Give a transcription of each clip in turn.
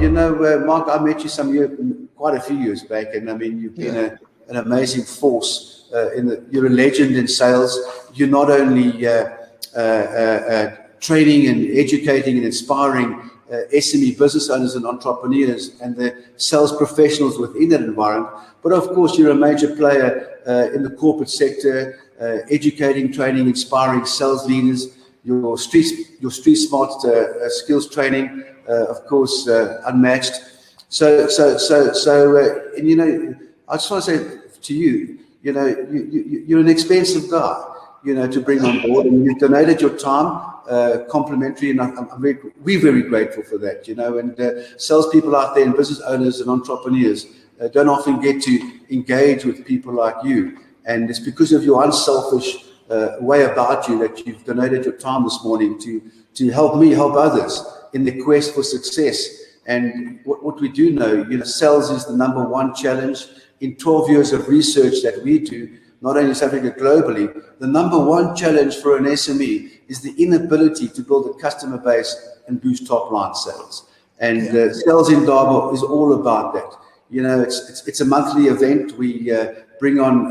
Mark, I met you quite a few years back, and I mean, you've been an amazing force. You're a legend in sales. You're not only training and educating and inspiring SME business owners and entrepreneurs and the sales professionals within that environment, but of course, you're a major player in the corporate sector, educating, training, inspiring sales leaders. Your street smart skills training, of course, unmatched. So, and, I just want to say to you, you're an expensive guy, to bring on board, and you've donated your time, complimentary, and we're very grateful for that, and salespeople out there and business owners and entrepreneurs don't often get to engage with people like you, and it's because of your unselfish way about you that you've donated your time this morning to help me help others in the quest for success. And what we do know, sales is the #1 challenge. In 12 years of research that we do, not only in South Africa, globally, the #1 challenge for an SME is the inability to build a customer base and boost top line sales. And Sales Indaba is all about that. It's a monthly event. We bring on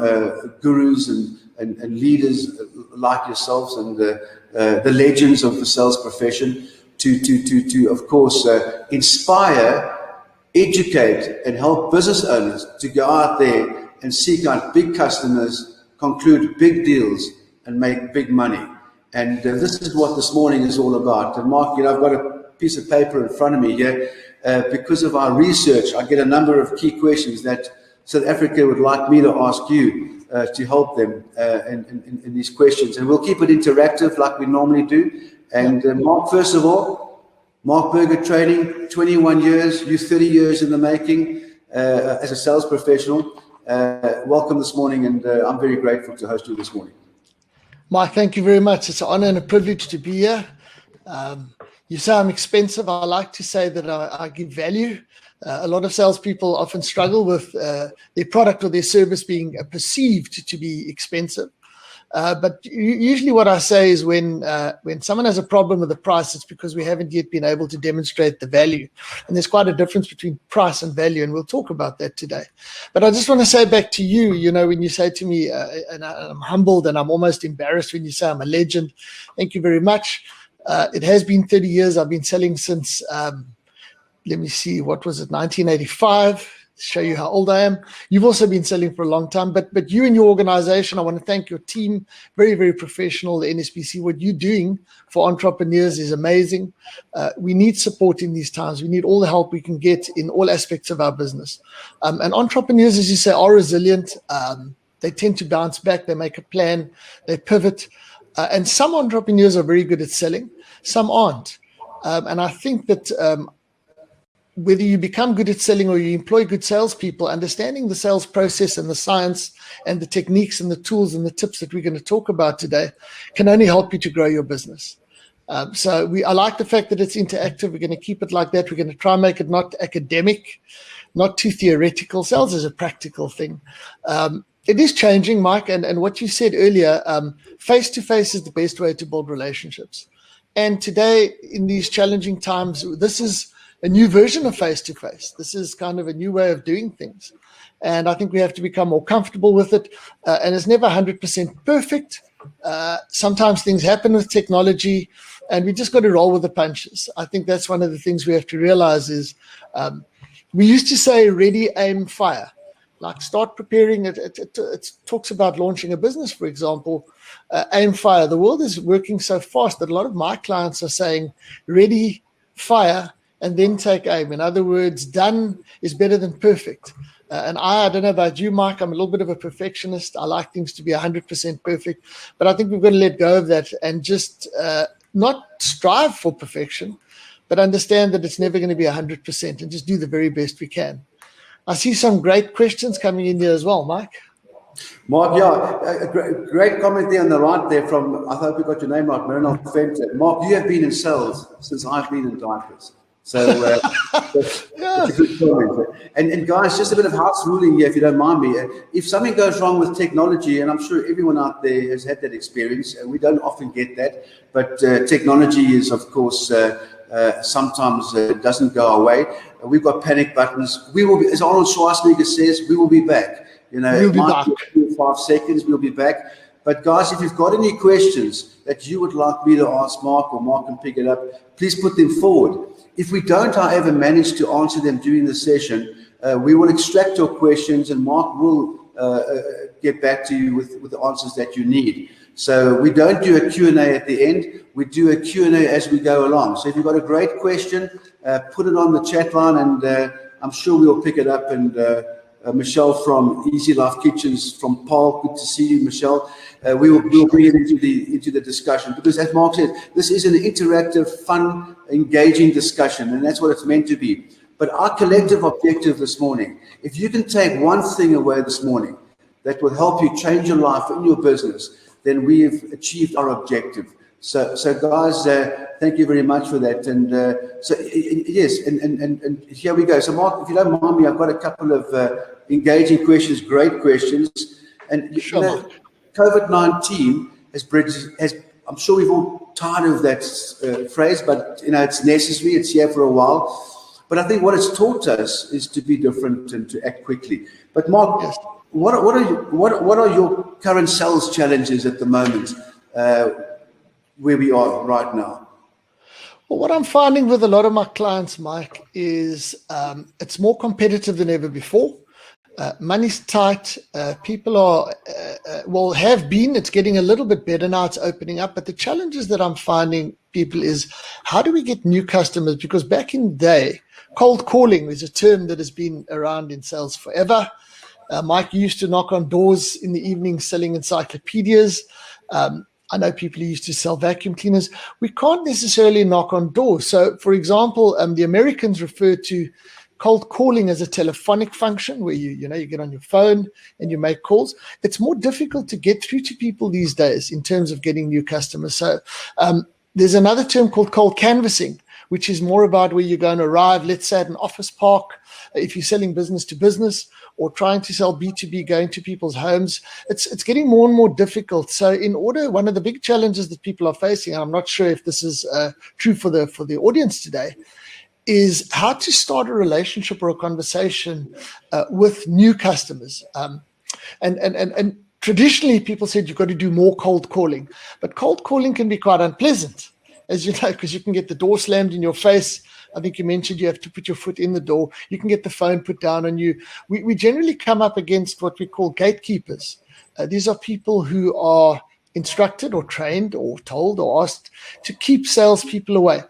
gurus and leaders like yourselves and the legends of the sales profession to of course, inspire, educate, and help business owners to go out there and seek out big customers, conclude big deals, and make big money. And this is what this morning is all about. And Mark, I've got a piece of paper in front of me here. Because of our research, I get a number of key questions that South Africa would like me to ask you to help them in these questions. And we'll keep it interactive like we normally do. And Mark, first of all, Mark Berger Training, 21 years, you 30 years in the making as a sales professional. Welcome this morning, and I'm very grateful to host you this morning. Mike, thank you very much. It's an honor and a privilege to be here. You say I'm expensive. I like to say that I give value. A lot of salespeople often struggle with their product or their service being perceived to be expensive. But usually what I say is when someone has a problem with the price, it's because we haven't yet been able to demonstrate the value. And there's quite a difference between price and value, and we'll talk about that today. But I just want to say back to you, when you say to me, and I'm humbled and I'm almost embarrassed when you say I'm a legend. Thank you very much. It has been 30 years. I've been selling since, let me see, what was it, 1985. Show you how old I am. You've also been selling for a long time, but you and your organization, I want to thank your team, very, very professional, the NSBC. What you're doing for entrepreneurs is amazing. We need support in these times. We need all the help we can get in all aspects of our business. And entrepreneurs, as you say, are resilient. They tend to bounce back. They make a plan. They pivot. And some entrepreneurs are very good at selling. Some aren't. And I think that whether you become good at selling or you employ good salespeople, understanding the sales process and the science and the techniques and the tools and the tips that we're going to talk about today can only help you to grow your business. I like the fact that it's interactive. We're going to keep it like that. We're going to try and make it not academic, not too theoretical. Sales is a practical thing. It is changing, Mike, and what you said earlier, face-to-face is the best way to build relationships. And today, in these challenging times, this is a new version of face-to-face. This is kind of a new way of doing things. And I think we have to become more comfortable with it. And it's never 100% perfect. Sometimes things happen with technology, and we just got to roll with the punches. I think that's one of the things we have to realize is we used to say ready, aim, fire. Like start preparing. It talks about launching a business, for example, aim, fire. The world is working so fast that a lot of my clients are saying ready, fire, and then take aim. In other words, done is better than perfect. And I don't know about you, Mike, I'm a little bit of a perfectionist. I like things to be 100% perfect. But I think we've got to let go of that and just not strive for perfection, but understand that it's never going to be 100% and just do the very best we can. I see some great questions coming in here as well, Mike. Mark, a great comment there on the right there from, I hope you got your name right, Marinol Fenter. Mark, you have been in sales since I've been in diapers. So that's a good comment. And guys, just a bit of house ruling here, if you don't mind me. If something goes wrong with technology, and I'm sure everyone out there has had that experience, and we don't often get that, but technology is, of course, sometimes doesn't go our way. We've got panic buttons. We will be, as Arnold Schwarzenegger says, we will be back. You know, we'll it be might back. be 5 seconds, we'll be back. But guys, if you've got any questions that you would like me to ask Mark, or Mark can pick it up, please put them forward. If we don't, however, manage to answer them during the session, we will extract your questions and Mark will get back to you with the answers that you need. So we don't do a Q&A at the end. We do a Q&A as we go along. So if you've got a great question, put it on the chat line, and I'm sure we'll pick it up. And Michelle from Easy Life Kitchens from Paul, good to see you, Michelle. We'll bring it into the discussion, because as Mark said, this is an interactive, fun, engaging discussion, and that's what it's meant to be. But our collective objective this morning, if you can take one thing away this morning that will help you change your life and your business, then we've achieved our objective. So guys, thank you very much for that. And yes, and here we go. So Mark, if you don't mind me, I've got a couple of engaging questions, great questions. And sure, you know, COVID-19 has, I'm sure we've all tired of that phrase, but you know, it's necessary. It's here for a while. But I think what it's taught us is to be different and to act quickly. But Mark, yes, what are your current sales challenges at the moment, where we are right now? Well, what I'm finding with a lot of my clients, Mike, is it's more competitive than ever before. Money's tight. People are, have been. It's getting a little bit better now. It's opening up. But the challenges that I'm finding, people, is how do we get new customers? Because back in the day, cold calling is a term that has been around in sales forever. Mike used to knock on doors in the evening selling encyclopedias. I know people who used to sell vacuum cleaners. We can't necessarily knock on doors. So, for example, the Americans refer to cold calling as a telephonic function, where you get on your phone and you make calls. It's more difficult to get through to people these days in terms of getting new customers. So there's another term called cold canvassing, which is more about where you're going to arrive, let's say at an office park, if you're selling business to business, or trying to sell B2B, going to people's homes. It's getting more and more difficult. So one of the big challenges that people are facing, and I'm not sure if this is true for the audience today, is how to start a relationship or a conversation with new customers. And traditionally, people said you've got to do more cold calling, but cold calling can be quite unpleasant, as you know, because you can get the door slammed in your face. I think you mentioned you have to put your foot in the door. You can get the phone put down on you. We generally come up against what we call gatekeepers. These are people who are instructed or trained or told or asked to keep salespeople away.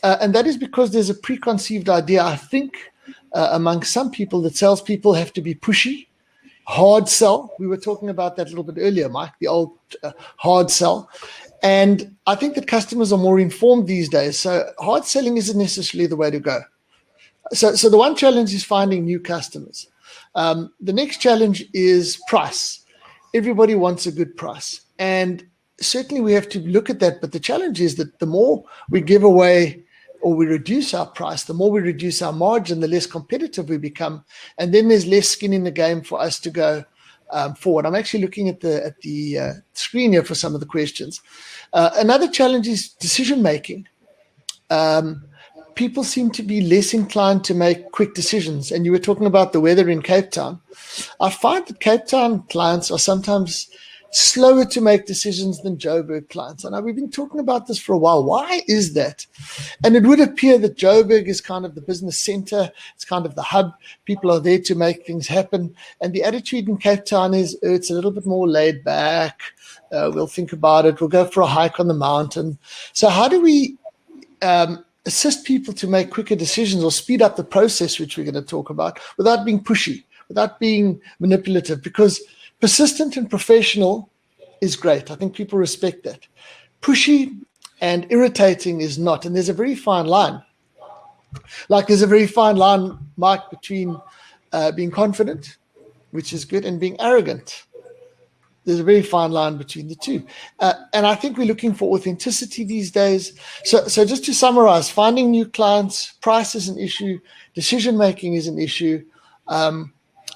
And that is because there's a preconceived idea, I think, among some people, that salespeople have to be pushy, hard sell. We were talking about that a little bit earlier, Mike, the old hard sell. And I think that customers are more informed these days. So hard selling isn't necessarily the way to go. So the one challenge is finding new customers. The next challenge is price. Everybody wants a good price. And certainly we have to look at that. But the challenge is that the more we give away or we reduce our price, the more we reduce our margin, the less competitive we become. And then there's less skin in the game for us to go forward. I'm actually looking at the screen here for some of the questions. Another challenge is decision making. People seem to be less inclined to make quick decisions. And you were talking about the weather in Cape Town. I find that Cape Town clients are sometimes slower to make decisions than Joburg clients. And we've been talking about this for a while. Why is that? And it would appear that Joburg is kind of the business center. It's kind of the hub. People are there to make things happen. And the attitude in Cape Town is it's a little bit more laid back. We'll think about it. We'll go for a hike on the mountain. So how do we assist people to make quicker decisions or speed up the process, which we're going to talk about, without being pushy, without being manipulative? Because persistent and professional is great. I think people respect that. Pushy and irritating is not. And there's a very fine line. Like there's a very fine line, Mike, between being confident, which is good, and being arrogant. There's a very fine line between the two. And I think we're looking for authenticity these days. So just to summarize, finding new clients, price is an issue, decision-making is an issue.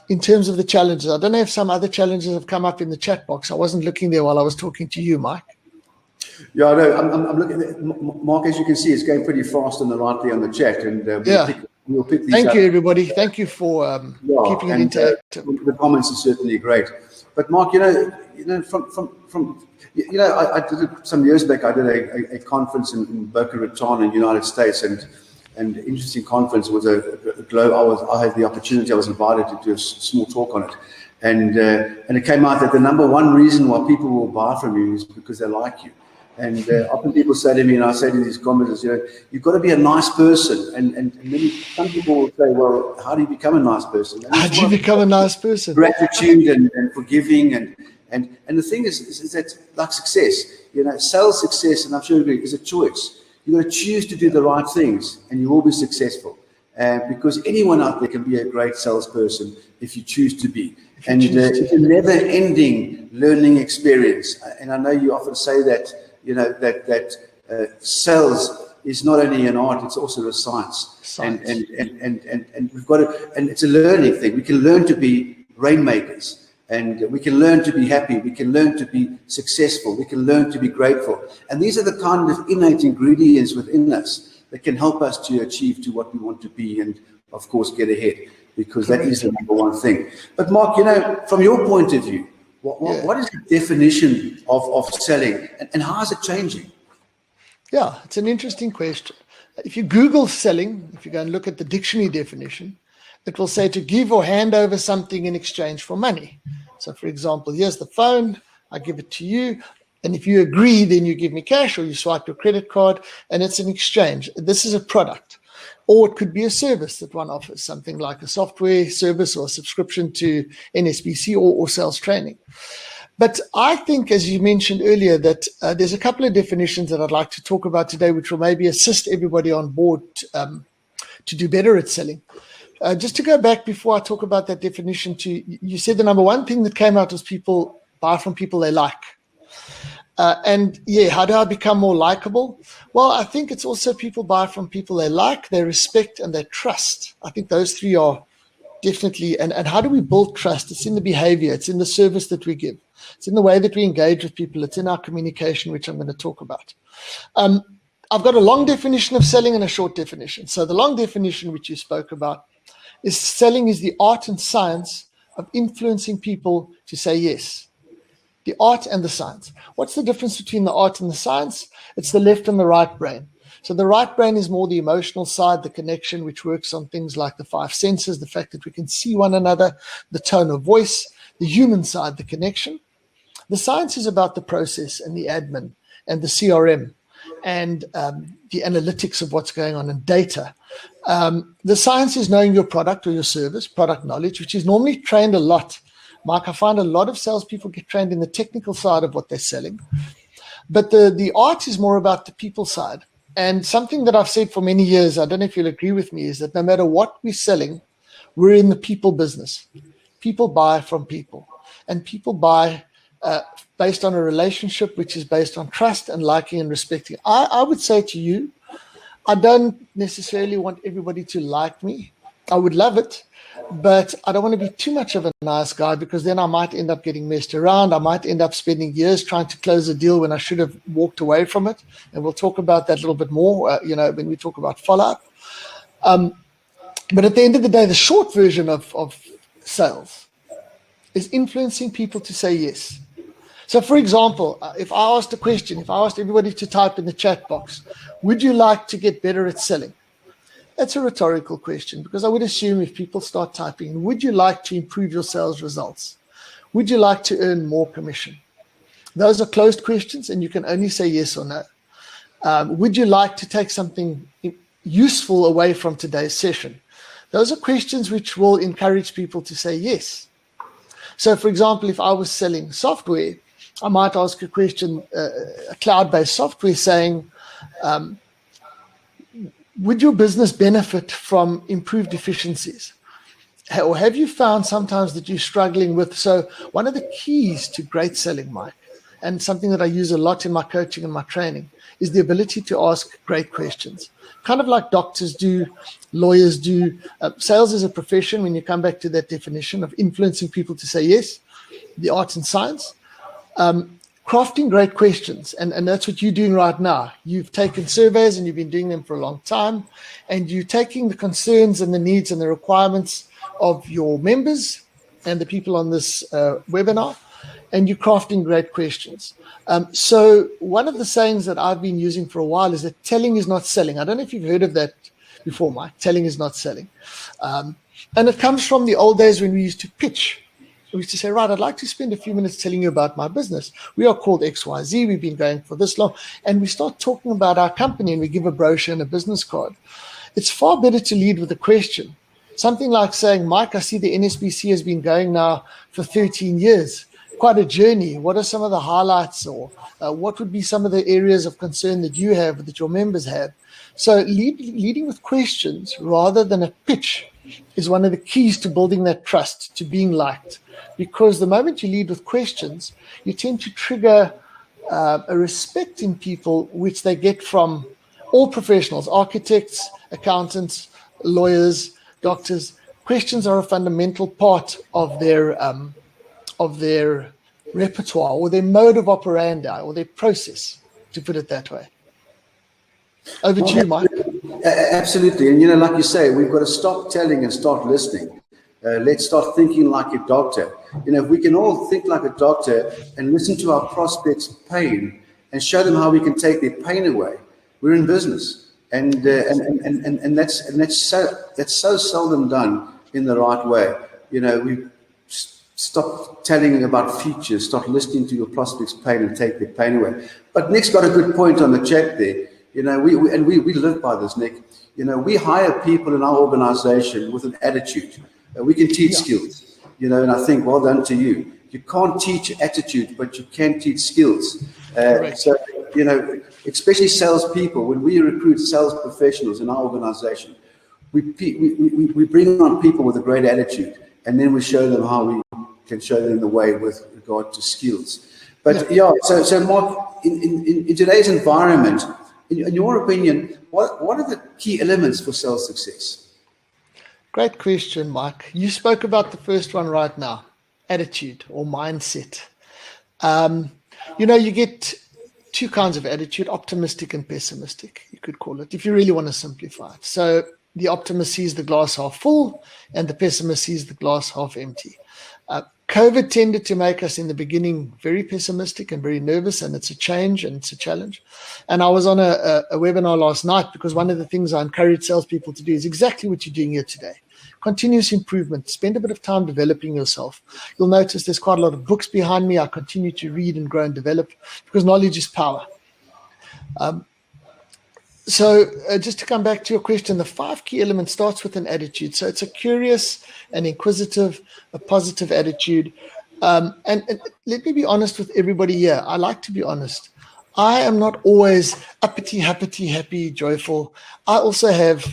In terms of the challenges, I don't know if some other challenges have come up in the chat box. I wasn't looking there while I was talking to you, Mike. Yeah, I know. I'm looking at Mark, as you can see, it's going pretty fast on the right there on the chat, and we'll pick these up. Thank you, everybody. Thank you for keeping it interactive. The comments are certainly great. But Mark, I did some years back. I did a conference in Berger in the United States, and interesting conference. It was a globe. I had the opportunity. I was invited to do a small talk on it, and it came out that the number one reason why people will buy from you is because they like you. And often people say to me, and I say to these comments, you've got to be a nice person. And some people will say, well, how do you become a nice person? How do you become a nice person? Gratitude and forgiving. And the thing is that, like success, sales success, and I'm sure you agree, is a choice. You've got to choose to do the right things, and you will be successful. Because anyone out there can be a great salesperson if you choose to be. And it's a never-ending learning experience. And I know you often say that, that sales is not only an art, it's also a science. And we've got to, and it's a learning thing. We can learn to be rainmakers, and we can learn to be happy. We can learn to be successful. We can learn to be grateful. And these are the kind of innate ingredients within us that can help us to achieve to what we want to be, and of course get ahead, because that is the number one thing. But Mark, from your point of view, what is the definition of selling, and how is it changing? Yeah, it's an interesting question. If you Google selling, if you go and look at the dictionary definition, it will say to give or hand over something in exchange for money. So for example, here's the phone, I give it to you, and if you agree, then you give me cash, or you swipe your credit card, and it's an exchange. This is a product. Or it could be a service that one offers, something like a software service or a subscription to NSBC or sales training. But I think, as you mentioned earlier, that there's a couple of definitions that I'd like to talk about today, which will maybe assist everybody on board to do better at selling. Just to go back before I talk about that definition, you said the number one thing that came out was people buy from people they like. How do I become more likable? Well, I think it's also people buy from people they like, they respect, and they trust. I think those three are definitely, and how do we build trust? It's in the behavior, it's in the service that we give, it's in the way that we engage with people, it's in our communication, which I'm going to talk about. I've got a long definition of selling and a short definition. So the long definition, which you spoke about, is selling is the art and science of influencing people to say yes. The art and the science. What's the difference between the art and the science? It's the left and the right brain. So the right brain is more the emotional side, the connection, which works on things like the five senses, the fact that we can see one another, the tone of voice, the human side, the connection. The science is about the process and the admin and the CRM and the analytics of what's going on and data. The science is knowing your product or your service, product knowledge, which is normally trained a lot. Mark, I find a lot of salespeople get trained in the technical side of what they're selling. But the art is more about the people side. And something that I've said for many years, I don't know if you'll agree with me, is that no matter what we're selling, we're in the people business. People buy from people. And people buy based on a relationship which is based on trust and liking and respecting. I would say to you, I don't necessarily want everybody to like me. I would love it. But I don't want to be too much of a nice guy, because then I might end up getting messed around. I might end up spending years trying to close a deal when I should have walked away from it. And we'll talk about that a little bit more, when we talk about follow-up. But at the end of the day, the short version of sales is influencing people to say yes. So, for example, if I asked a question, if I asked everybody to type in the chat box, would you like to get better at selling? That's a rhetorical question, because I would assume if people start typing, would you like to improve your sales results? Would you like to earn more commission? Those are closed questions, and you can only say yes or no. Would you like to take something useful away from today's session? Those are questions which will encourage people to say yes. So, for example, if I was selling software, I might ask a question, a cloud-based software, saying, would your business benefit from improved efficiencies? Or have you found sometimes that you're struggling with? So one of the keys to great selling, Mike, and something that I use a lot in my coaching and my training, is the ability to ask great questions. Kind of like doctors do, lawyers do. Sales is a profession, when you come back to that definition of influencing people to say yes, the art and science. crafting great questions, and that's what you're doing right now. You've taken surveys and you've been doing them for a long time, and you're taking the concerns and the needs and the requirements of your members and the people on this webinar, and you're crafting great questions. So one of the sayings that I've been using for a while is that telling is not selling. I don't know if you've heard of that before, Mike. Telling is not selling. And it comes from the old days when we used to pitch. We used to say, right, I'd like to spend a few minutes telling you about my business. We are called XYZ. We've been going for this long. And we start talking about our company and we give a brochure and a business card. It's far better to lead with a question. Something like saying, Mike, I see the NSBC has been going now for 13 years. Quite a journey. What are some of the highlights, or what would be some of the areas of concern that you have, that your members have? So leading with questions rather than a pitch is one of the keys to building that trust, to being liked. Because the moment you lead with questions, you tend to trigger a respect in people, which they get from all professionals, architects, accountants, lawyers, doctors. Questions are a fundamental part of their repertoire, or their mode of operandi, or their process, to put it that way. Over to you, Mike. Absolutely. And, like you say, we've got to stop telling and start listening. Let's start thinking like a doctor. If we can all think like a doctor and listen to our prospects' pain and show them how we can take their pain away, we're in business. And that's so seldom done in the right way. We stop telling about futures, start listening to your prospects' pain and take their pain away. But Nick's got a good point on the chat there. We live by this, Nick. We hire people in our organization with an attitude. We can teach skills, and I think, well done to you. You can't teach attitude, but you can teach skills. So, especially salespeople, when we recruit sales professionals in our organization, we bring on people with a great attitude, and then we show them how we can show them the way with regard to skills. But so Mark, in today's environment, in your opinion, what are the key elements for sales success? Great question, Mike. You spoke about the first one right now, attitude or mindset. You get two kinds of attitude, optimistic and pessimistic, you could call it, if you really want to simplify it. So the optimist sees the glass half full and the pessimist sees the glass half empty. COVID tended to make us in the beginning very pessimistic and very nervous, and it's a change and it's a challenge. And I was on a webinar last night, because one of the things I encourage salespeople to do is exactly what you're doing here today. Continuous improvement. Spend a bit of time developing yourself. You'll notice there's quite a lot of books behind me. I continue to read and grow and develop, because knowledge is power. So just to come back to your question, the 5 key elements starts with an attitude. So it's a curious, an inquisitive, a positive attitude. And let me be honest with everybody here. I like to be honest. I am not always uppity, happy, joyful. I also have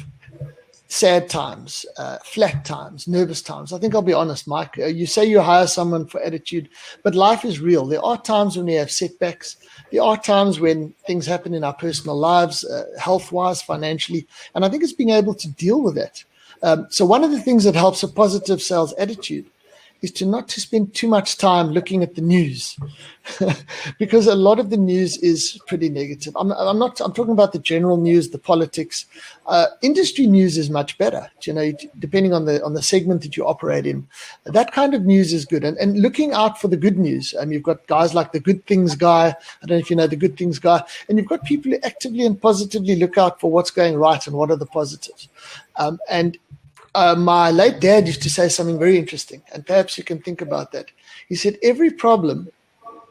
sad times, flat times, nervous times. I think I'll be honest, Mike. You say you hire someone for attitude, but life is real. There are times when we have setbacks. There are times when things happen in our personal lives, health-wise, financially, and I think it's being able to deal with that. So one of the things that helps a positive sales attitude is not to spend too much time looking at the news, because a lot of the news is pretty negative. I'm talking about the general news, the politics. Industry news is much better, depending on the segment that you operate in. That kind of news is good, and looking out for the good news. You've got guys like the Good Things guy. I don't know if you know the Good Things guy, and you've got people who actively and positively look out for what's going right and what are the positives. My late dad used to say something very interesting, and perhaps you can think about that. He said, every problem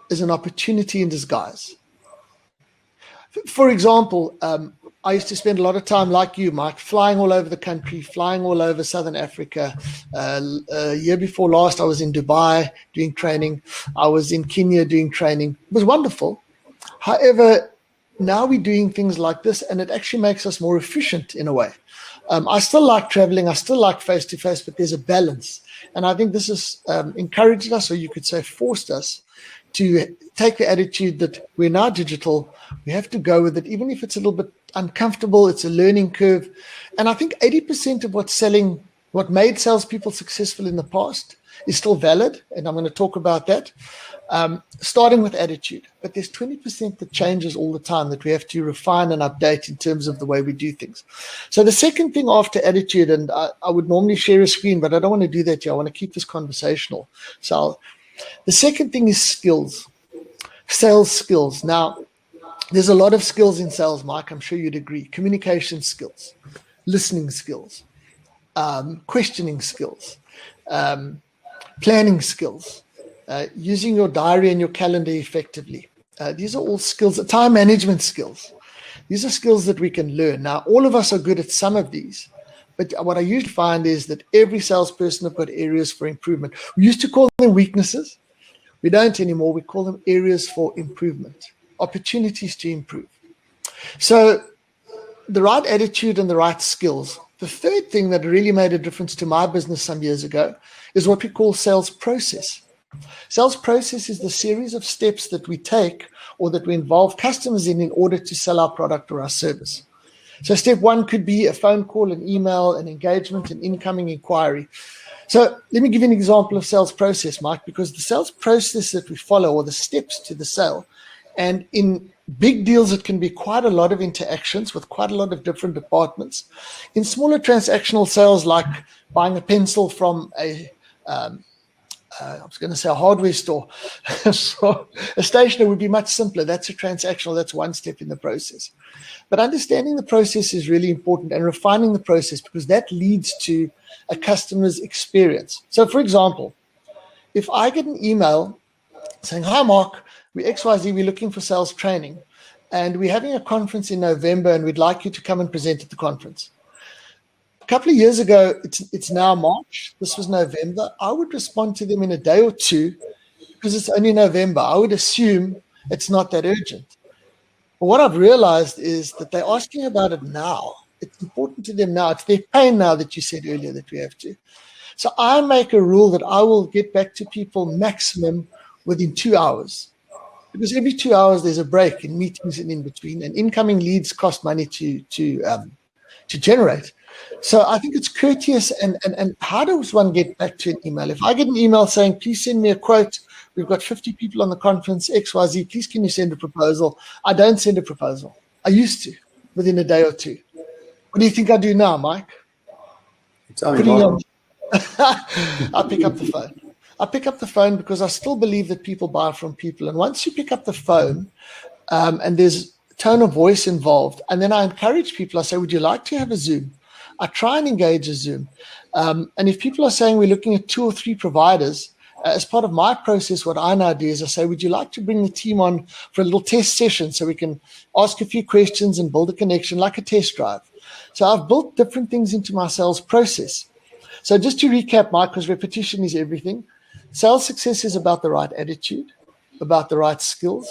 is an opportunity in disguise. For example, I used to spend a lot of time, like you, Mike, flying all over the country, flying all over Southern Africa. Year before last, I was in Dubai doing training. I was in Kenya doing training. It was wonderful. However, now we're doing things like this, and it actually makes us more efficient in a way. I still like traveling. I still like face-to-face, but there's a balance. And I think this has encouraged us, or you could say forced us, to take the attitude that we're now digital. We have to go with it, even if it's a little bit uncomfortable. It's a learning curve. And I think 80% of what made salespeople successful in the past is still valid, and I'm going to talk about that. Starting with attitude, but there's 20% that changes all the time that we have to refine and update in terms of the way we do things. So the second thing after attitude, and I would normally share a screen, but I don't want to do that here. I want to keep this conversational. So the second thing is skills, sales skills. Now, there's a lot of skills in sales, Mike. I'm sure you'd agree. Communication skills, listening skills, questioning skills, planning skills, using your diary and your calendar effectively. These are all skills, time management skills. These are skills that we can learn. Now, all of us are good at some of these, but what I usually find is that every salesperson have got areas for improvement. We used to call them weaknesses. We don't anymore. We call them areas for improvement, opportunities to improve. So the right attitude and the right skills. The third thing that really made a difference to my business some years ago is what we call sales process. Sales process is the series of steps that we take or that we involve customers in order to sell our product or our service. So step one could be a phone call, an email, an engagement, an incoming inquiry. So let me give you an example of sales process, Mike, because the sales process that we follow or the steps to the sale, and in big deals, it can be quite a lot of interactions with quite a lot of different departments. In smaller transactional sales, like buying a pencil from a hardware store, so a stationer would be much simpler. That's a transactional, that's one step in the process. But understanding the process is really important and refining the process because that leads to a customer's experience. So for example, if I get an email saying, "Hi Mark, we're XYZ, we're looking for sales training, and we're having a conference in November and we'd like you to come and present at the conference." A couple of years ago, it's now March, this was November, I would respond to them in a day or two because it's only November. I would assume it's not that urgent. But what I've realized is that they're asking about it now. It's important to them now. It's their pain now that you said earlier that we have to. So I make a rule that I will get back to people maximum within 2 hours. Because every 2 hours there's a break in meetings and in between, and incoming leads cost money to generate. So I think it's courteous. And how does one get back to an email? If I get an email saying, "Please send me a quote. We've got 50 people on the conference, XYZ. Please can you send a proposal?" I don't send a proposal. I used to within a day or two. What do you think I do now, Mike? I pick up the phone. I pick up the phone because I still believe that people buy from people. And once you pick up the phone and there's tone of voice involved, and then I encourage people, I say, "Would you like to have a Zoom?" I try and engage a Zoom. And if people are saying we're looking at 2 or 3 providers, as part of my process, what I now do is I say, "Would you like to bring the team on for a little test session so we can ask a few questions and build a connection like a test drive?" So I've built different things into my sales process. So just to recap, Mike, because repetition is everything, sales success is about the right attitude, about the right skills,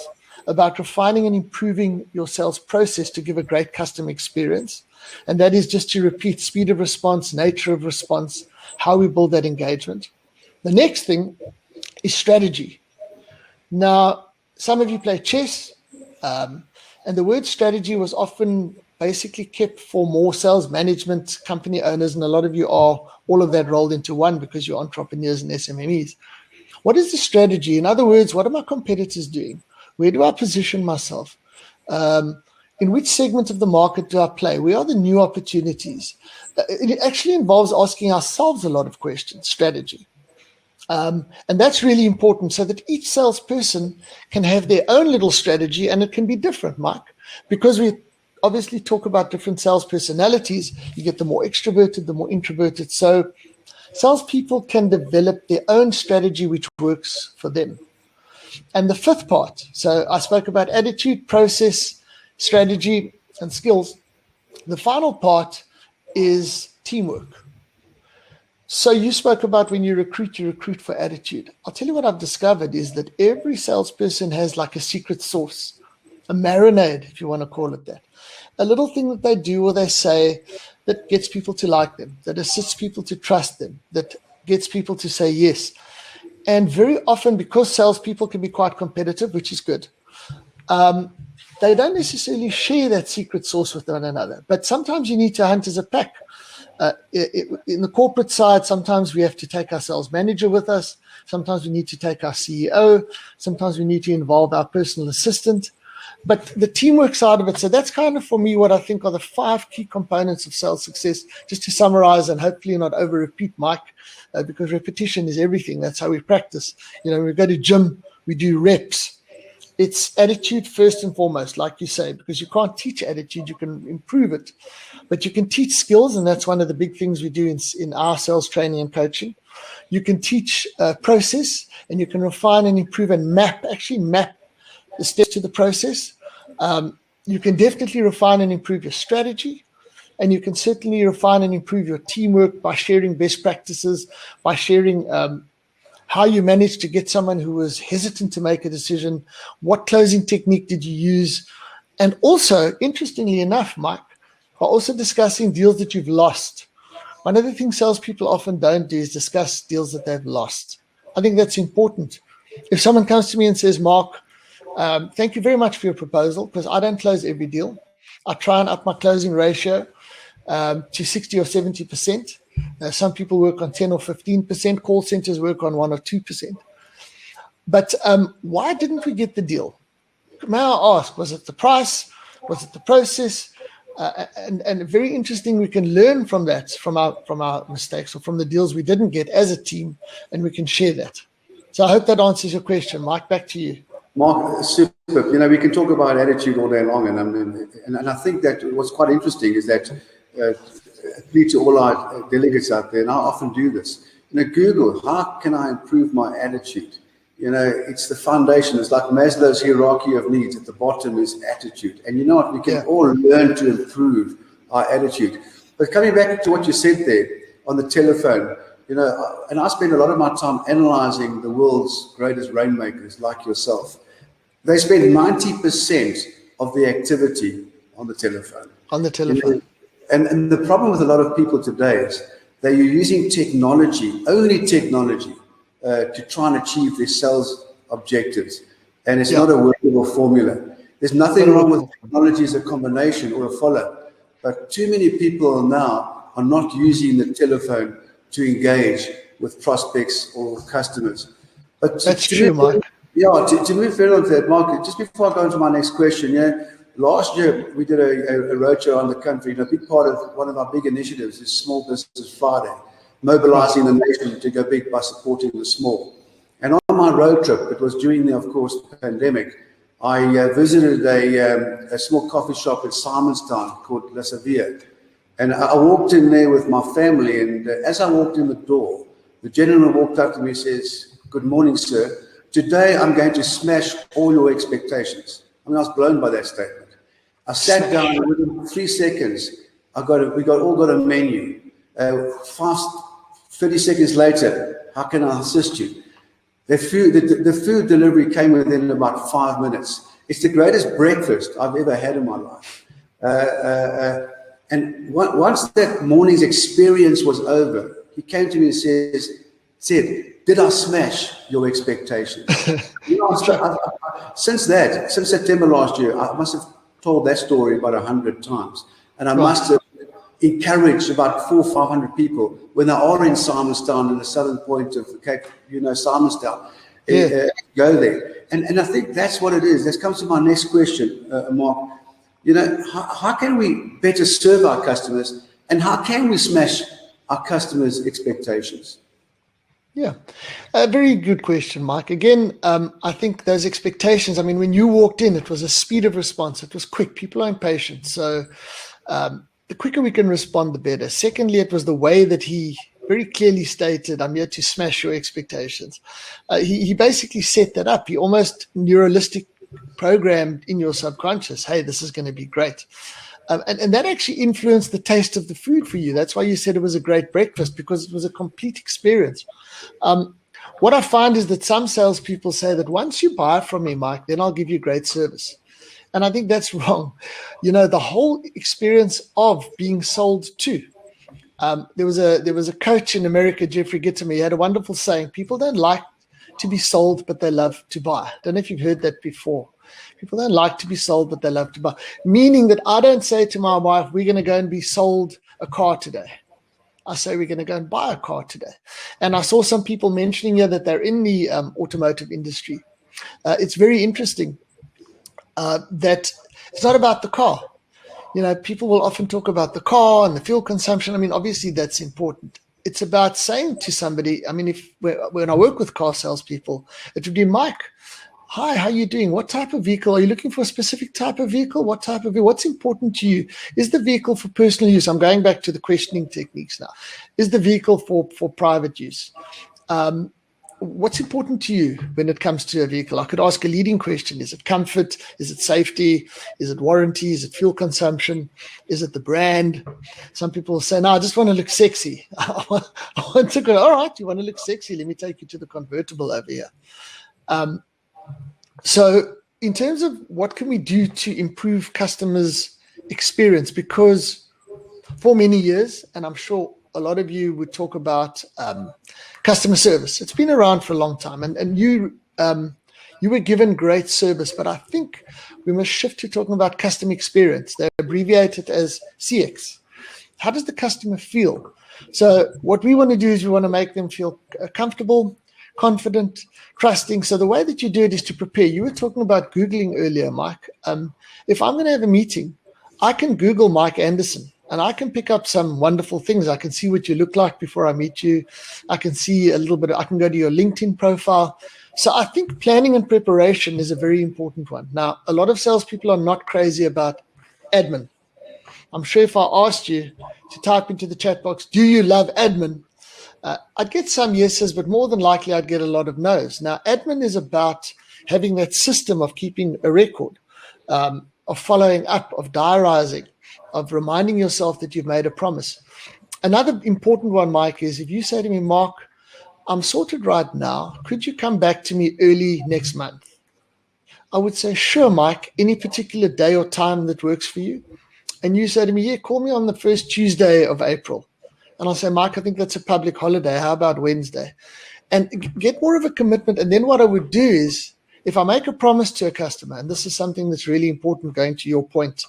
about refining and improving your sales process to give a great customer experience. And that is just to repeat speed of response, nature of response, how we build that engagement. The next thing is strategy. Now, some of you play chess, and the word strategy was often basically kept for more sales management company owners, and a lot of you are all of that rolled into one because you're entrepreneurs and SMMEs. What is the strategy? In other words, what are my competitors doing? Where do I position myself? In which segment of the market do I play? Where are the new opportunities? It actually involves asking ourselves a lot of questions, strategy. And that's really important so that each salesperson can have their own little strategy, and it can be different, Mike, because we obviously talk about different sales personalities. You get the more extroverted, the more introverted. So salespeople can develop their own strategy which works for them. And the fifth part, so I spoke about attitude, process, strategy, and skills. The final part is teamwork. So you spoke about when you recruit for attitude. I'll tell you what I've discovered is that every salesperson has like a secret sauce, a marinade, if you want to call it that. A little thing that they do or they say that gets people to like them, that assists people to trust them, that gets people to say yes. And very often, because salespeople can be quite competitive, which is good, they don't necessarily share that secret sauce with one another. But sometimes you need to hunt as a pack. In the corporate side, sometimes we have to take our sales manager with us. Sometimes we need to take our CEO. Sometimes we need to involve our personal assistant. But the teamwork side of it, so that's kind of for me what I think are the 5 key components of sales success, just to summarize and hopefully not over repeat, Mike, because repetition is everything. That's how we practice. We go to gym, we do reps. It's attitude first and foremost, like you say, because you can't teach attitude, you can improve it. But you can teach skills, and that's one of the big things we do in our sales training and coaching. You can teach process, and you can refine and improve and map the steps to the process. You can definitely refine and improve your strategy, and you can certainly refine and improve your teamwork by sharing best practices, by sharing how you managed to get someone who was hesitant to make a decision, what closing technique did you use, and also, interestingly enough, Mike, by also discussing deals that you've lost. One of the things salespeople often don't do is discuss deals that they've lost. I think that's important. If someone comes to me and says, Mark, thank you very much for your proposal, because I don't close every deal. I try and up my closing ratio to 60 or 70%. Some people work on 10 or 15%. Call centers work on 1 or 2%. But why didn't we get the deal? May I ask, was it the price? Was it the process? And very interesting, we can learn from that, from our mistakes or from the deals we didn't get as a team, and we can share that. So I hope that answers your question. Mike, back to you. Mark, super. We can talk about attitude all day long, and I think that what's quite interesting is that to all our delegates out there, and I often do this. Google, how can I improve my attitude? It's the foundation. It's like Maslow's hierarchy of needs. At the bottom is attitude, and you know what? We can all learn to improve our attitude. But coming back to what you said there on the telephone. And I spend a lot of my time analyzing the world's greatest rainmakers like yourself. They spend 90% of the activity on the telephone. On the telephone. And the problem with a lot of people today is they're using technology, only technology, to try and achieve their sales objectives. And it's not a workable formula. There's nothing wrong with technology as a combination or a follow. But too many people now are not using the telephone to engage with prospects or customers. But that's true, Mark. Yeah, to move further on to that, Mark, just before I go into my next question, last year we did a roadshow on the country, and a big part of one of our big initiatives is Small Business Friday, mobilizing the nation to go big by supporting the small. And on my road trip, it was during the, of course, pandemic, I visited a small coffee shop in Simonstown called La Savia. And I walked in there with my family, and as I walked in the door, the gentleman walked up to me and says, "Good morning, sir. Today I'm going to smash all your expectations." I mean, I was blown by that statement. I sat down, and within 3 seconds, we all got a menu. 30 seconds later, how can I assist you? The food delivery came within about 5 minutes. It's the greatest breakfast I've ever had in my life. And once that morning's experience was over, he came to me and said, "Did I smash your expectations?" Since September last year, I must have told that story about 100 times. And I must have encouraged about 400 or 500 people when they are in Simonstown, in the southern point of the Cape, Simonstown, go there. And I think that's what it is. That comes to my next question, Mark. How can we better serve our customers, and how can we smash our customers' expectations? Yeah, a very good question, Mike. Again, I think those expectations, I mean, when you walked in, it was a speed of response. It was quick. People are impatient. So the quicker we can respond, the better. Secondly, it was the way that he very clearly stated, "I'm here to smash your expectations." He basically set that up. He almost neuralistic programmed in your subconscious, "Hey, this is going to be great." And that actually influenced the taste of the food for you. That's why you said it was a great breakfast, because it was a complete experience. What I find is that some salespeople say that once you buy from me, Mike, then I'll give you great service. And I think that's wrong. The whole experience of being sold to. There was a coach in America, Jeffrey Gittimer. He had a wonderful saying: "People don't like to be sold, but they love to buy." Don't know if you've heard that before. People don't like to be sold, but they love to buy. Meaning that I don't say to my wife, "We're going to go and be sold a car today." I say we're going to go and buy a car today. And I saw some people mentioning here that they're in the automotive industry. It's very interesting that it's not about the car. You know, people will often talk about the car and the fuel consumption. I mean, obviously that's important. It's about saying to somebody, I mean, when I work with car salespeople, it would be, Mike, hi, how are you doing? What type of vehicle? Are you looking for a specific type of vehicle? What type of vehicle? What's important to you? Is the vehicle for personal use? I'm going back to the questioning techniques now. Is the vehicle for private use? What's important to you when it comes to a vehicle? I could ask a leading question. Is it comfort? Is it safety? Is it warranty? Is it fuel consumption? Is it the brand? Some people say, no, I just want to look sexy. I want to go, all right, you want to look sexy? Let me take you to the convertible over here. So in terms of what can we do to improve customers' experience, because for many years, and I'm sure a lot of you would talk about customer service. It's been around for a long time, and you were given great service, but I think we must shift to talking about customer experience. They abbreviate it as CX. How does the customer feel? So what we want to do is we want to make them feel comfortable, confident, trusting. So the way that you do it is to prepare. You were talking about Googling earlier, Mike. If I'm going to have a meeting, I can Google Mike Anderson and I can pick up some wonderful things. I can see what you look like before I meet you. I can see a little bit. I can go to your LinkedIn profile. So I think planning and preparation is a very important one. Now, a lot of salespeople are not crazy about admin. I'm sure if I asked you to type into the chat box, do you love admin? I'd get some yeses, but more than likely I'd get a lot of no's. Now, admin is about having that system of keeping a record, of following up, of diarizing, of reminding yourself that you've made a promise. Another important one, Mike, is if you say to me, Mark, I'm sorted right now. Could you come back to me early next month? I would say, sure, Mike, any particular day or time that works for you? And you say to me, yeah, call me on the first Tuesday of April. And I'll say, Mike, I think that's a public holiday. How about Wednesday? And get more of a commitment. And then what I would do is, if I make a promise to a customer, and this is something that's really important going to your point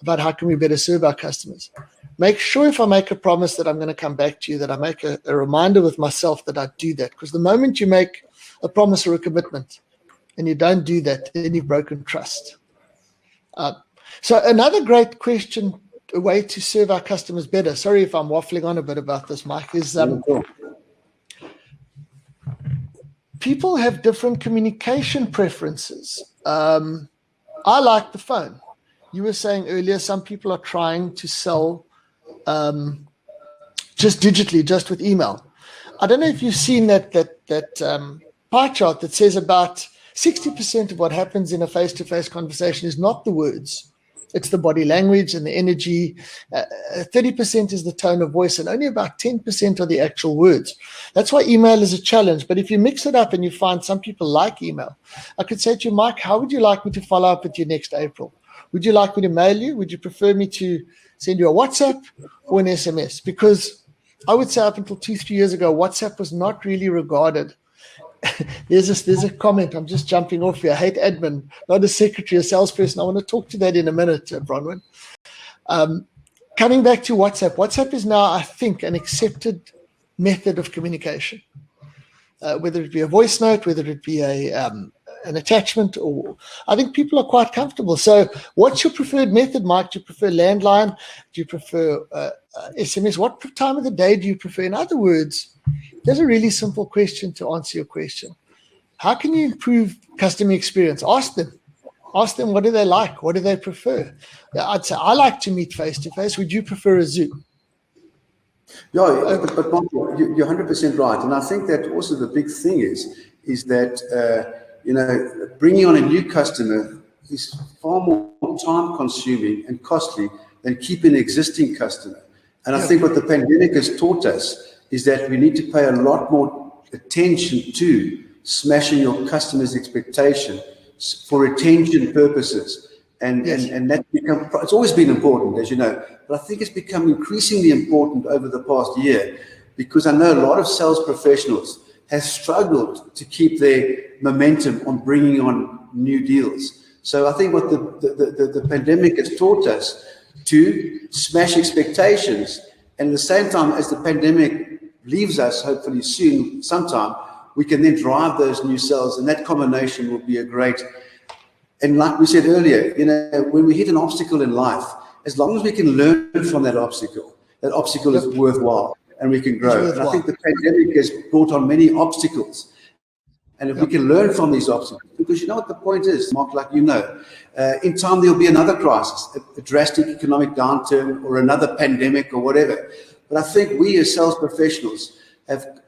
about how can we better serve our customers, make sure if I make a promise that I'm going to come back to you, that I make a reminder with myself that I do that. Because the moment you make a promise or a commitment and you don't do that, then you've broken trust. So another great question, a way to serve our customers better. Sorry if I'm waffling on a bit about this, Mike, is people have different communication preferences. I like the phone. You were saying earlier, some people are trying to sell just digitally, just with email. I don't know if you've seen that pie chart that says about 60% of what happens in a face-to-face conversation is not the words. It's the body language and the energy. 30% is the tone of voice, and only about 10% are the actual words. That's why email is a challenge. But if you mix it up and you find some people like email, I could say to you, Mike, how would you like me to follow up with you next April? Would you like me to mail you? Would you prefer me to send you a WhatsApp or an SMS? Because I would say up until 2-3 years ago, WhatsApp was not really regarded. There's a comment. I'm just jumping off here. I hate admin, not a secretary, a salesperson. I want to talk to that in a minute, Bronwyn. Coming back to WhatsApp. WhatsApp is now, I think, an accepted method of communication. Whether it be a voice note, whether it be an attachment, or I think people are quite comfortable. So what's your preferred method, Mike? Do you prefer landline? Do you prefer SMS? What time of the day do you prefer? In other words, there's a really simple question to answer your question. How can you improve customer experience? Ask them. Ask them, what do they like? What do they prefer? I'd say, I like to meet face-to-face. Would you prefer a Zoom? Yeah, but Mark, you're 100% right. And I think that also the big thing is that, bringing on a new customer is far more time-consuming and costly than keeping an existing customer. And I think what the pandemic has taught us is that we need to pay a lot more attention to smashing your customer's expectation for retention purposes. And that's become, it's always been important, as you know, but I think it's become increasingly important over the past year, because I know a lot of sales professionals have struggled to keep their momentum on bringing on new deals. So I think what the pandemic has taught us to smash expectations And at the same time, as the pandemic leaves us, hopefully soon, sometime, we can then drive those new sales, and that combination will be a great. And like we said earlier, when we hit an obstacle in life, as long as we can learn from that obstacle is worthwhile, and we can grow. And I think the pandemic has brought on many obstacles. And if we can learn from these obstacles, because you know what the point is, Mark, like in time there'll be another crisis, a drastic economic downturn or another pandemic or whatever. But I think we as sales professionals have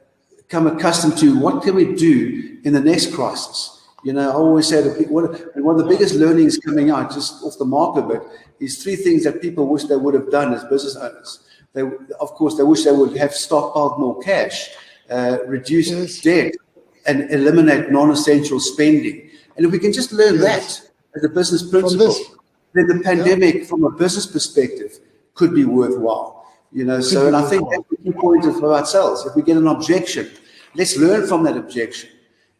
come accustomed to what can we do in the next crisis. I always say that one of the biggest learnings coming out, just off the mark a bit, is 3 things that people wish they would have done as business owners. Of course, they wish they would have stockpiled more cash, reduced debt, and eliminate non-essential spending. And if we can just learn that as a business principle, then the pandemic, from a business perspective, could be worthwhile. And I think that's the key point for ourselves. If we get an objection, let's learn from that objection.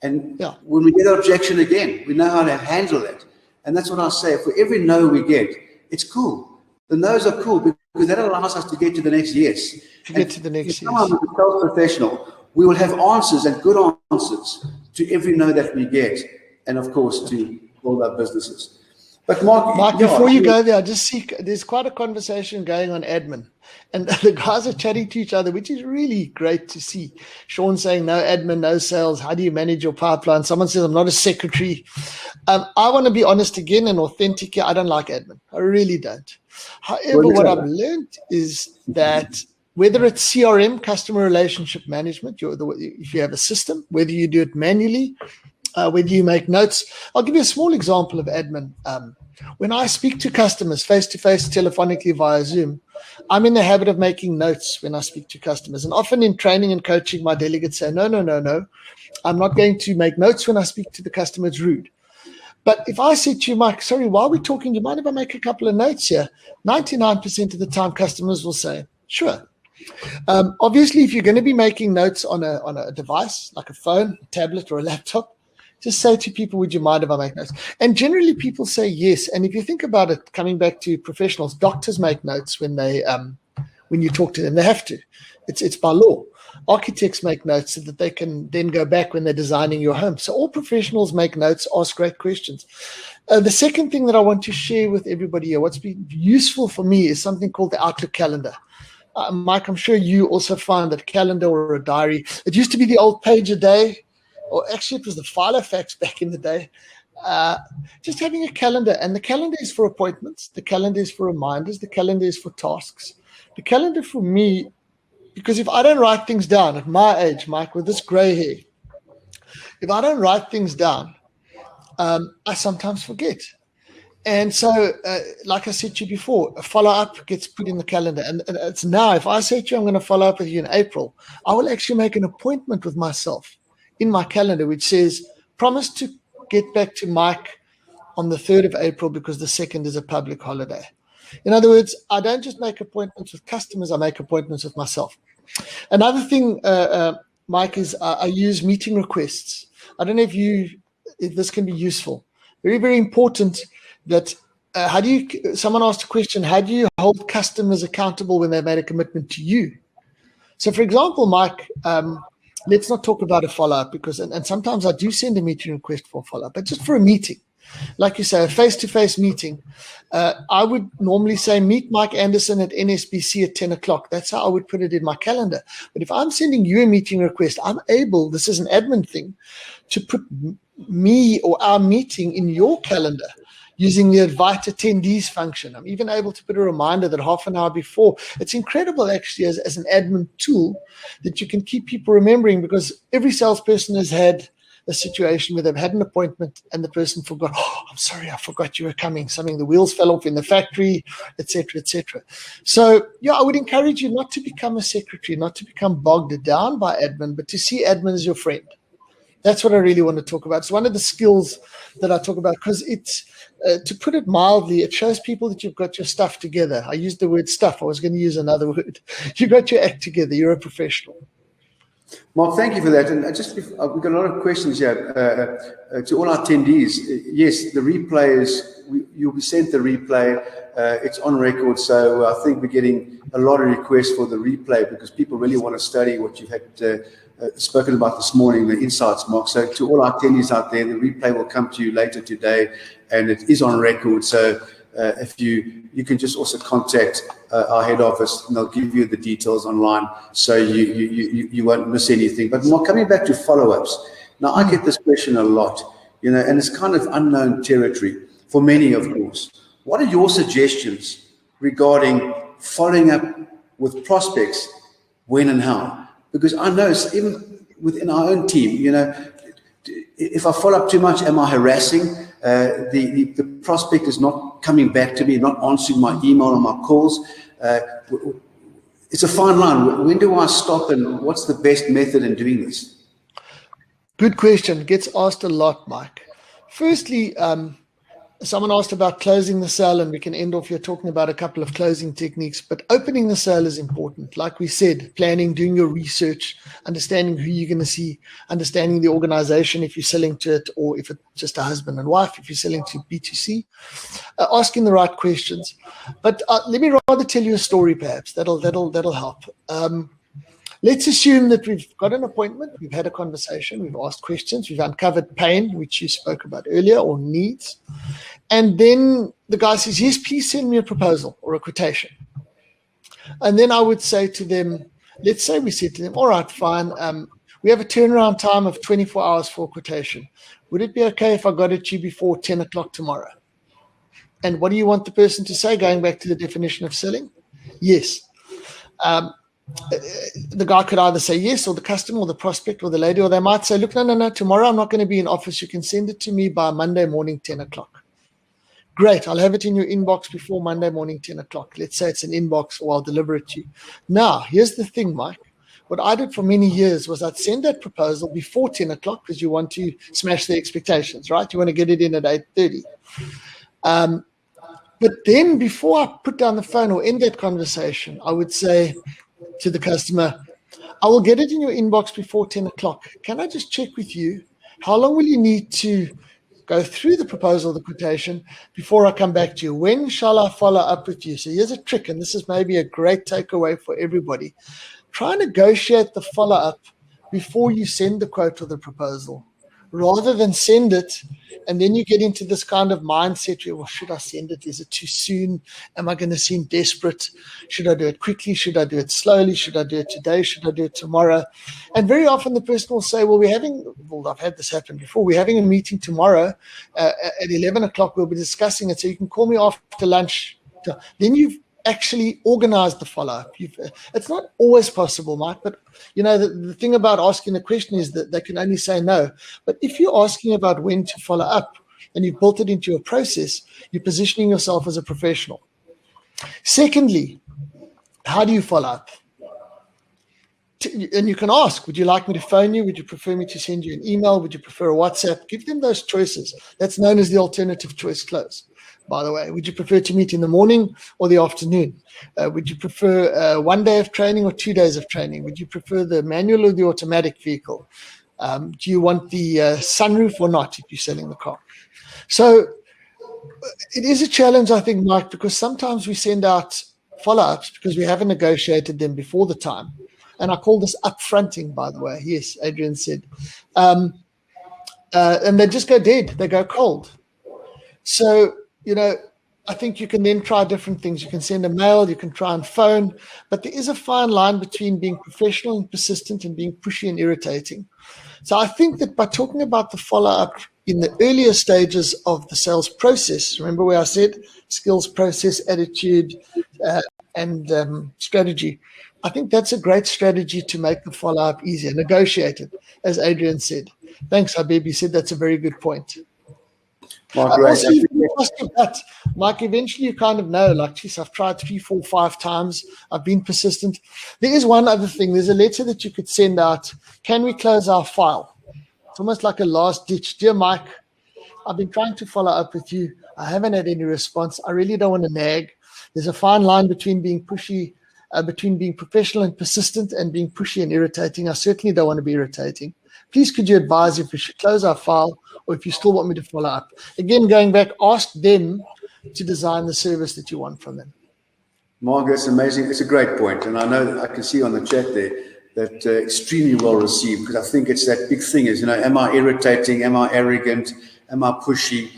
And when we get an objection again, we know how to handle it. And that's what I say. For every no we get, it's cool. The no's are cool because that allows us to get to the next yes. As a sales professional, we will have answers, and good answers, to every no that we get, and of course to build our businesses. But Mark, before you go there, I just see there's quite a conversation going on admin, and the guys are chatting to each other, which is really great to see. Sean saying no admin, no sales. How do you manage your pipeline? Someone says I'm not a secretary. I want to be honest again and authentic here. I don't like admin. I really don't. However, what I've learned is that whether it's CRM, customer relationship management, if you have a system, whether you do it manually, whether you make notes. I'll give you a small example of admin. When I speak to customers face-to-face, telephonically via Zoom, I'm in the habit of making notes when I speak to customers. And often in training and coaching, my delegates say, no. I'm not going to make notes when I speak to the customer. It's rude. But if I say to you, Mike, sorry, while we're talking, do you mind if I make a couple of notes here? 99% of the time, customers will say, sure. Obviously, if you're going to be making notes on a device like a phone, a tablet, or a laptop, just say to people, would you mind if I make notes? And generally, people say yes. And if you think about it, coming back to professionals, doctors make notes when you talk to them. They have to. It's by law. Architects make notes so that they can then go back when they're designing your home. So all professionals make notes, ask great questions. The second thing that I want to share with everybody here, what's been useful for me, is something called the Outlook calendar. Mike, I'm sure you also find that calendar or a diary, it used to be the old page a day, or actually it was the Filofax back in the day. Just having a calendar, and the calendar is for appointments, the calendar is for reminders, the calendar is for tasks. The calendar for me, because if I don't write things down at my age, Mike, with this gray hair, if I don't write things down, I sometimes forget. And so, like I said to you before, a follow-up gets put in the calendar. And it's now, if I say to you, I'm going to follow up with you in April, I will actually make an appointment with myself in my calendar, which says, promise to get back to Mike on the 3rd of April because the 2nd is a public holiday. In other words, I don't just make appointments with customers, I make appointments with myself. Another thing, Mike, is I use meeting requests. I don't know if this can be useful. Very, very important that someone asked a question, how do you hold customers accountable when they made a commitment to you? So for example, Mike, let's not talk about a follow-up because, and sometimes I do send a meeting request for a follow-up, but just for a meeting, like you say, a face-to-face meeting, I would normally say, meet Mike Anderson at NSBC at 10 o'clock. That's how I would put it in my calendar. But if I'm sending you a meeting request, I'm able, this is an admin thing, to put me or our meeting in your calendar using the invite attendees function. I'm even able to put a reminder that half an hour before. It's incredible, actually, as an admin tool that you can keep people remembering, because every salesperson has had a situation where they've had an appointment and the person forgot, I'm sorry, I forgot you were coming. The wheels fell off in the factory, etc., etc. So, I would encourage you not to become a secretary, not to become bogged down by admin, but to see admin as your friend. That's what I really want to talk about. It's one of the skills that I talk about because it's, to put it mildly, it shows people that you've got your stuff together. I used the word stuff. I was going to use another word. You've got your act together. You're a professional. Mark, thank you for that. And we've got a lot of questions here to all our attendees. Yes, the replay is you'll be sent the replay. It's on record, so I think we're getting a lot of requests for the replay because people really want to study what you've had spoken about this morning, the insights, Mark. So to all our attendees out there, the replay will come to you later today, and it is on record. So if you can just also contact our head office, and they'll give you the details online, so you won't miss anything. But Mark, coming back to follow-ups, now I get this question a lot, and it's kind of unknown territory for many, of course. What are your suggestions regarding following up with prospects, when and how? Because I know even within our own team, if I follow up too much, am I harassing? The prospect is not coming back to me, not answering my email or my calls. It's a fine line. When do I stop, and what's the best method in doing this? Good question. Gets asked a lot, Mike. Firstly, someone asked about closing the sale, and we can end off here talking about a couple of closing techniques, but opening the sale is important. Like we said, planning, doing your research, understanding who you're going to see, understanding the organization if you're selling to it, or if it's just a husband and wife, if you're selling to B2C, asking the right questions. But let me rather tell you a story, perhaps. That'll help. Let's assume that we've got an appointment, we've had a conversation, we've asked questions, we've uncovered pain, which you spoke about earlier, or needs. And then the guy says, yes, please send me a proposal or a quotation. And then I would say to them, let's say we said to them, all right, fine. We have a turnaround time of 24 hours for a quotation. Would it be okay if I got it to you before 10 o'clock tomorrow? And what do you want the person to say, going back to the definition of selling? Yes. The guy could either say yes, or the customer, or the prospect, or the lady, or they might say, look, no, tomorrow I'm not going to be in office. You can send it to me by Monday morning, 10 o'clock. Great, I'll have it in your inbox before Monday morning, 10 o'clock. Let's say it's an inbox, or I'll deliver it to you. Now, here's the thing, Mike. What I did for many years was I'd send that proposal before 10 o'clock because you want to smash the expectations, right? You want to get it in at 8:30. But then before I put down the phone or end that conversation, I would say to the customer, I will get it in your inbox before 10 o'clock. Can I just check with you, how long will you need to go through the proposal, the quotation, before I come back to you? When shall I follow up with you? So here's a trick, and this is maybe a great takeaway for everybody. Try and negotiate the follow-up before you send the quote or the proposal, rather than send it, and then you get into this kind of mindset where, well, should I send it? Is it too soon? Am I going to seem desperate? Should I do it quickly? Should I do it slowly? Should I do it today? Should I do it tomorrow? And very often the person will say, well, I've had this happen before. We're having a meeting tomorrow at 11 o'clock. We'll be discussing it. So you can call me after lunch. Then you've actually organize the follow-up. It's not always possible, Mike, but the thing about asking the question is that they can only say no. But if you're asking about when to follow up and you've built it into your process, you're positioning yourself as a professional. Secondly, how do you follow up? And you can ask, would you like me to phone you? Would you prefer me to send you an email? Would you prefer a WhatsApp? Give them those choices. That's known as the alternative choice close, by the way. Would you prefer to meet in the morning or the afternoon? Would you prefer 1 day of training or 2 days of training? Would you prefer the manual or the automatic vehicle? Do you want the sunroof or not if you're selling the car? So it is a challenge, I think, Mike, because sometimes we send out follow-ups because we haven't negotiated them before the time. And I call this upfronting, by the way. Yes, Adrian said. And they just go dead. They go cold. So, I think you can then try different things. You can send a mail, you can try and phone, but there is a fine line between being professional and persistent and being pushy and irritating. So I think that by talking about the follow-up in the earlier stages of the sales process, remember where I said skills, process, attitude, and strategy, I think that's a great strategy to make the follow-up easier, negotiated, as Adrian said. Thanks, Habib. You said that's a very good point. Also, Mike, eventually you kind of know, like, geez, I've tried 3, 4, 5 times. I've been persistent. There is one other thing. There's a letter that you could send out. Can we close our file? It's almost like a last ditch. Dear Mike, I've been trying to follow up with you. I haven't had any response. I really don't want to nag. There's a fine line between being pushy, between being professional and persistent, and being pushy and irritating. I certainly don't want to be irritating. Please could you advise if we should close our file or if you still want me to follow up? Again, going back, ask them to design the service that you want from them. Mark, that's amazing. It's a great point. And I know I can see on the chat there that extremely well received, because I think it's that big thing is, you know, am I irritating? Am I arrogant? Am I pushy?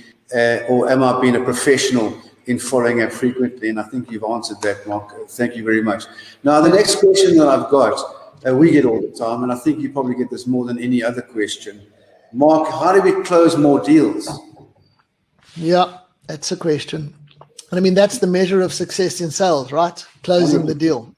Or am I being a professional in following up frequently? And I think you've answered that, Mark. Thank you very much. Now, the next question that I've got, we get all the time, and I think you probably get this more than any other question. Mark, how do we close more deals? Yeah, that's a question. And I mean, that's the measure of success in sales, right? Closing the deal.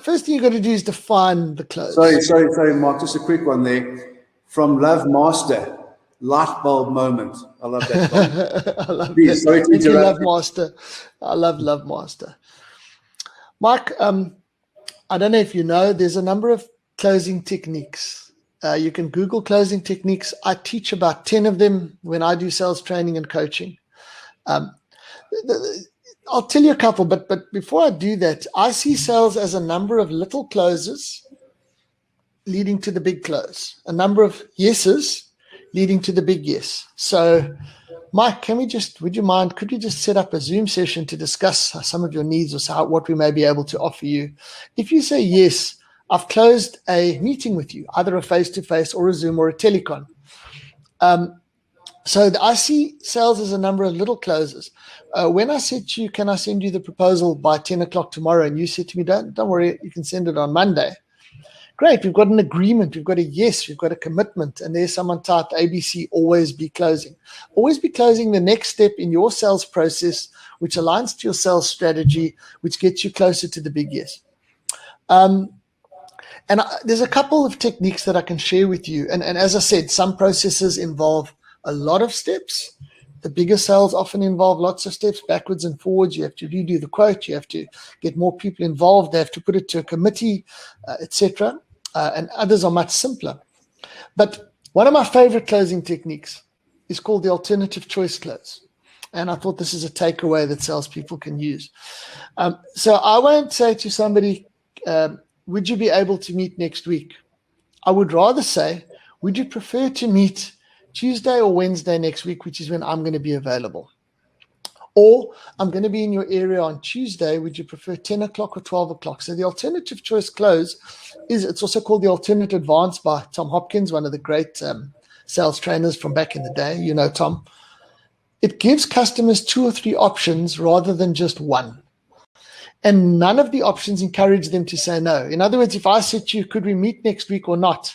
First thing you've got to do is define the close. Sorry, Mark, just a quick one there. From Love Master, light bulb moment. I love that. I love Please, that. Sorry to interrupt. Love Master. I love Master. Mike, I don't know if you know, there's a number of closing techniques. You can Google closing techniques. I teach about 10 of them when I do sales training and coaching. I'll tell you a couple, but before I do that, I see sales as a number of little closes leading to the big close, a number of yeses leading to the big yes. So, Mike, could you just set up a Zoom session to discuss some of your needs or what we may be able to offer you? If you say yes, I've closed a meeting with you, either a face-to-face or a Zoom or a telecon. So I see sales as a number of little closes. When I said to you, can I send you the proposal by 10 o'clock tomorrow? And you said to me, don't worry, you can send it on Monday. Great, we've got an agreement, we've got a yes, we've got a commitment. And there's someone typed ABC, always be closing. Always be closing the next step in your sales process, which aligns to your sales strategy, which gets you closer to the big yes. There's a couple of techniques that I can share with you. And as I said, some processes involve a lot of steps. The bigger sales often involve lots of steps backwards and forwards. You have to redo the quote. You have to get more people involved. They have to put it to a committee, etc. And others are much simpler. But one of my favorite closing techniques is called the alternative choice close. And I thought this is a takeaway that salespeople can use. So I won't say to somebody, would you be able to meet next week? I would rather say, would you prefer to meet Tuesday or Wednesday next week, which is when I'm going to be available? Or I'm going to be in your area on Tuesday. Would you prefer 10 o'clock or 12 o'clock? So the alternative choice close it's also called the alternate advance by Tom Hopkins, one of the great sales trainers from back in the day. You know, Tom. It gives customers 2 or 3 options rather than just one. And none of the options encourage them to say no. In other words, if I said to you, could we meet next week or not?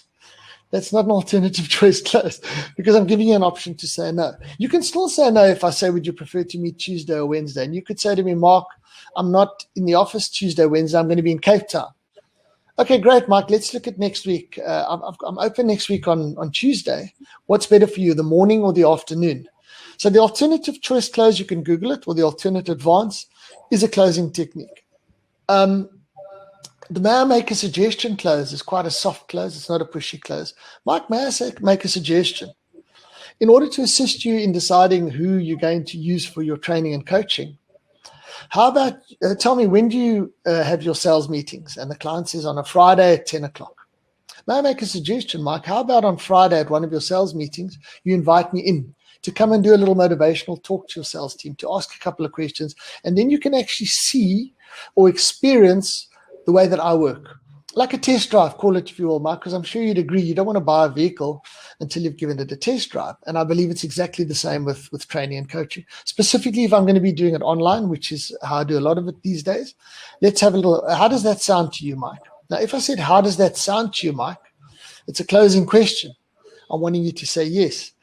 That's not an alternative choice close, because I'm giving you an option to say no. You can still say no if I say, would you prefer to meet Tuesday or Wednesday? And you could say to me, Mark, I'm not in the office Tuesday, Wednesday. I'm going to be in Cape Town. Okay, great, Mike. Let's look at next week. I'm open next week on Tuesday. What's better for you, the morning or the afternoon? So the alternative choice close, you can Google it, or the alternate advance, is a closing technique. The may I make a suggestion close is quite a soft close. It's not a pushy close. Mike, may I make a suggestion? In order to assist you in deciding who you're going to use for your training and coaching, how about tell me, when do you have your sales meetings? And the client says on a Friday at 10 o'clock. May I make a suggestion, Mike? How about on Friday at one of your sales meetings, you invite me in to come and do a little motivational talk to your sales team, to ask a couple of questions, and then you can actually see or experience the way that I work. Like a test drive, call it if you will, Mike, because I'm sure you'd agree you don't want to buy a vehicle until you've given it a test drive. And I believe it's exactly the same with training and coaching. Specifically, if I'm going to be doing it online, which is how I do a lot of it these days, let's have a little, how does that sound to you, Mike? Now, if I said, how does that sound to you, Mike? It's a closing question. I'm wanting you to say yes.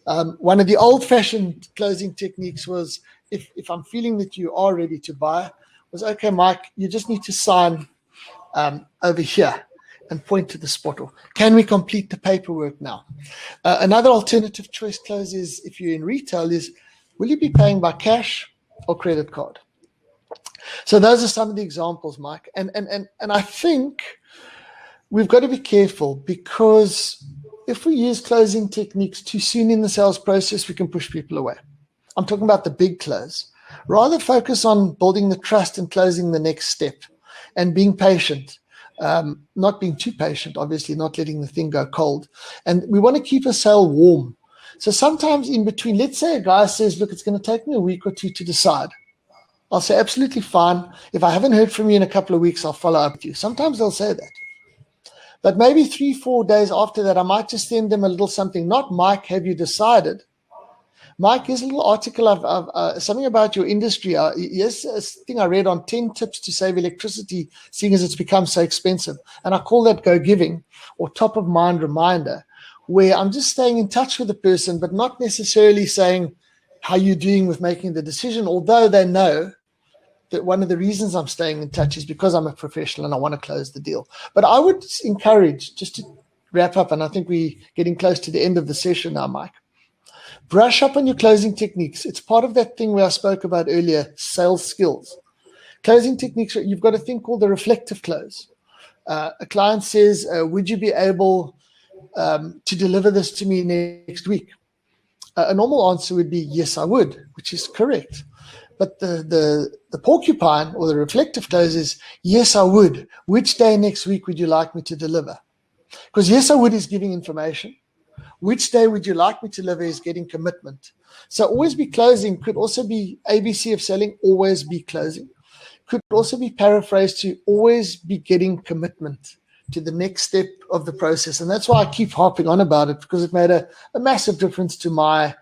One of the old-fashioned closing techniques was, if I'm feeling that you are ready to buy, was, okay, Mike, you just need to sign over here and point to the spot, or can we complete the paperwork now? Another alternative choice close is, if you're in retail, is, will you be paying by cash or credit card? So those are some of the examples, Mike. And I think we've got to be careful, because if we use closing techniques too soon in the sales process, we can push people away. I'm talking about the big close. Rather focus on building the trust and closing the next step and being patient. not being too patient, obviously, not letting the thing go cold. And we want to keep a sale warm. So sometimes in between, let's say a guy says, look, it's going to take me a week or two to decide. I'll say, absolutely fine. If I haven't heard from you in a couple of weeks, I'll follow up with you. Sometimes they'll say that. But maybe 3-4 days after that, I might just send them a little something. Not, Mike, have you decided? Mike, here's a little article of something about your industry. Yes, a thing I read on 10 tips to save electricity, seeing as it's become so expensive. And I call that Go Giving, or top of mind reminder, where I'm just staying in touch with the person, but not necessarily saying how you're doing with making the decision, although they know that one of the reasons I'm staying in touch is because I'm a professional and I want to close the deal. But I would encourage, just to wrap up, and I think we're getting close to the end of the session now, Mike, brush up on your closing techniques. It's part of that thing where I spoke about earlier, sales skills. Closing techniques, you've got a thing called the reflective close. A client says, would you be able to deliver this to me next week? A normal answer would be, yes, I would, which is correct. But the porcupine or the reflective close is, yes, I would. Which day next week would you like me to deliver? Because yes, I would is giving information. Which day would you like me to deliver is getting commitment. So always be closing could also be ABC of selling, always be closing. Could also be paraphrased to always be getting commitment to the next step of the process. And that's why I keep harping on about it, because it made a massive difference to my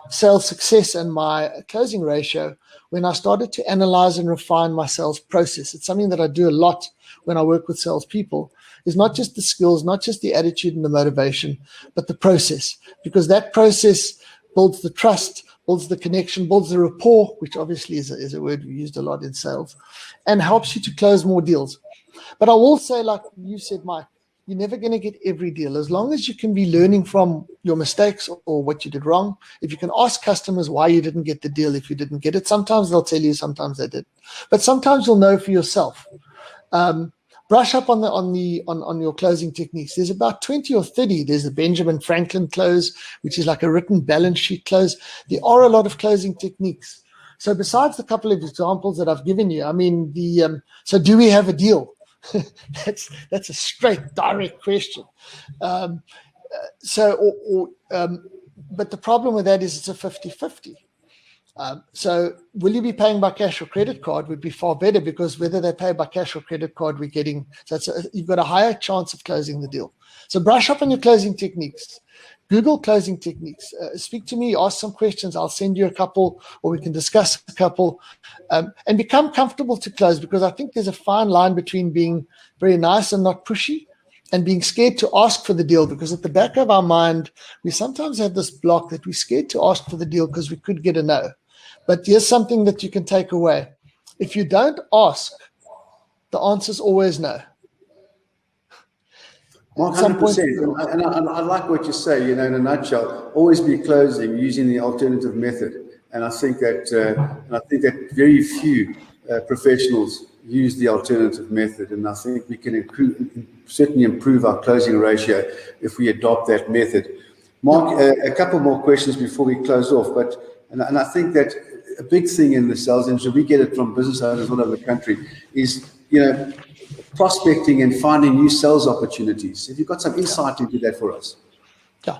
sales success and my closing ratio when I started to analyze and refine my sales process. It's something that I do a lot when I work with salespeople, is not just the skills, not just the attitude and the motivation, but the process, because that process builds the trust, builds the connection, builds the rapport, which obviously is a word we used a lot in sales, and helps you to close more deals. But I will say, like you said, Mike, you're never going to get every deal. As long as you can be learning from your mistakes or what you did wrong, if you can ask customers why you didn't get the deal, if you didn't get it, sometimes they'll tell you, sometimes they did. But sometimes you'll know for yourself. Brush up on your closing techniques. There's about 20 or 30. There's the Benjamin Franklin close, which is like a written balance sheet close. There are a lot of closing techniques. So besides the couple of examples that I've given you, I mean, so do we have a deal? That's a straight, direct question. But the problem with that is it's a 50-50. So will you be paying by cash or credit card would be far better, because whether they pay by cash or credit card, we're getting, you've got a higher chance of closing the deal. So brush up on your closing techniques. Google closing techniques. Speak to me, ask some questions. I'll send you a couple, or we can discuss a couple, and become comfortable to close, because I think there's a fine line between being very nice and not pushy and being scared to ask for the deal, because at the back of our mind, we sometimes have this block that we're scared to ask for the deal because we could get a no. But here's something that you can take away. If you don't ask, the answer's always no. 100%. And I like what you say, in a nutshell, always be closing using the alternative method. And I think that very few professionals use the alternative method. And I think we can certainly improve our closing ratio if we adopt that method. Mark, a couple more questions before we close off. And I think that a big thing in the sales industry, we get it from business owners all over the country, is, prospecting and finding new sales opportunities. Have you got some insight into that for us? Yeah.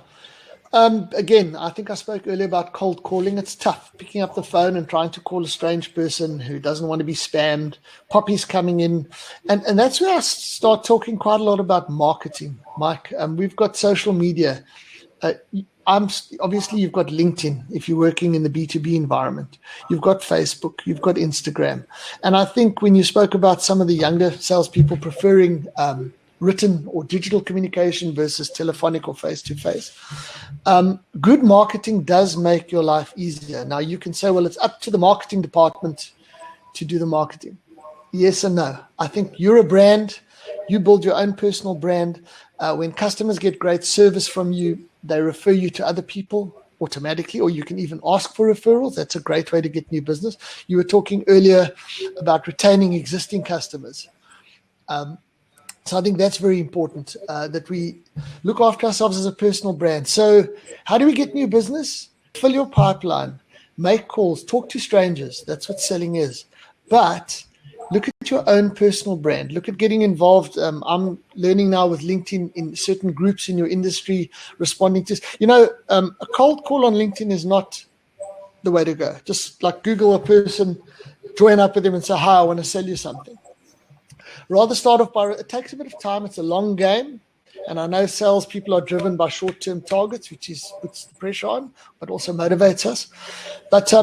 Again, I think I spoke earlier about cold calling. It's tough picking up the phone and trying to call a strange person who doesn't want to be spammed, poppies coming in. And that's where I start talking quite a lot about marketing, Mike. We've got social media. Obviously, you've got LinkedIn if you're working in the B2B environment. You've got Facebook, you've got Instagram. And I think when you spoke about some of the younger salespeople preferring written or digital communication versus telephonic or face-to-face, good marketing does make your life easier. Now, you can say, well, it's up to the marketing department to do the marketing. Yes and no. I think you're a brand. You build your own personal brand. When customers get great service from you, they refer you to other people automatically, or you can even ask for referrals. That's a great way to get new business. You were talking earlier about retaining existing customers. So I think that's very important, that we look after ourselves as a personal brand. So how do we get new business? Fill your pipeline, make calls, talk to strangers. That's what selling is. But look at your own personal brand. Look at getting involved. I'm learning now with LinkedIn in certain groups in your industry, responding to, a cold call on LinkedIn is not the way to go. Just like Google a person, join up with them and say, hi, I want to sell you something. Rather start off by, it takes a bit of time. It's a long game. And I know salespeople are driven by short-term targets, which puts the pressure on, but also motivates us. But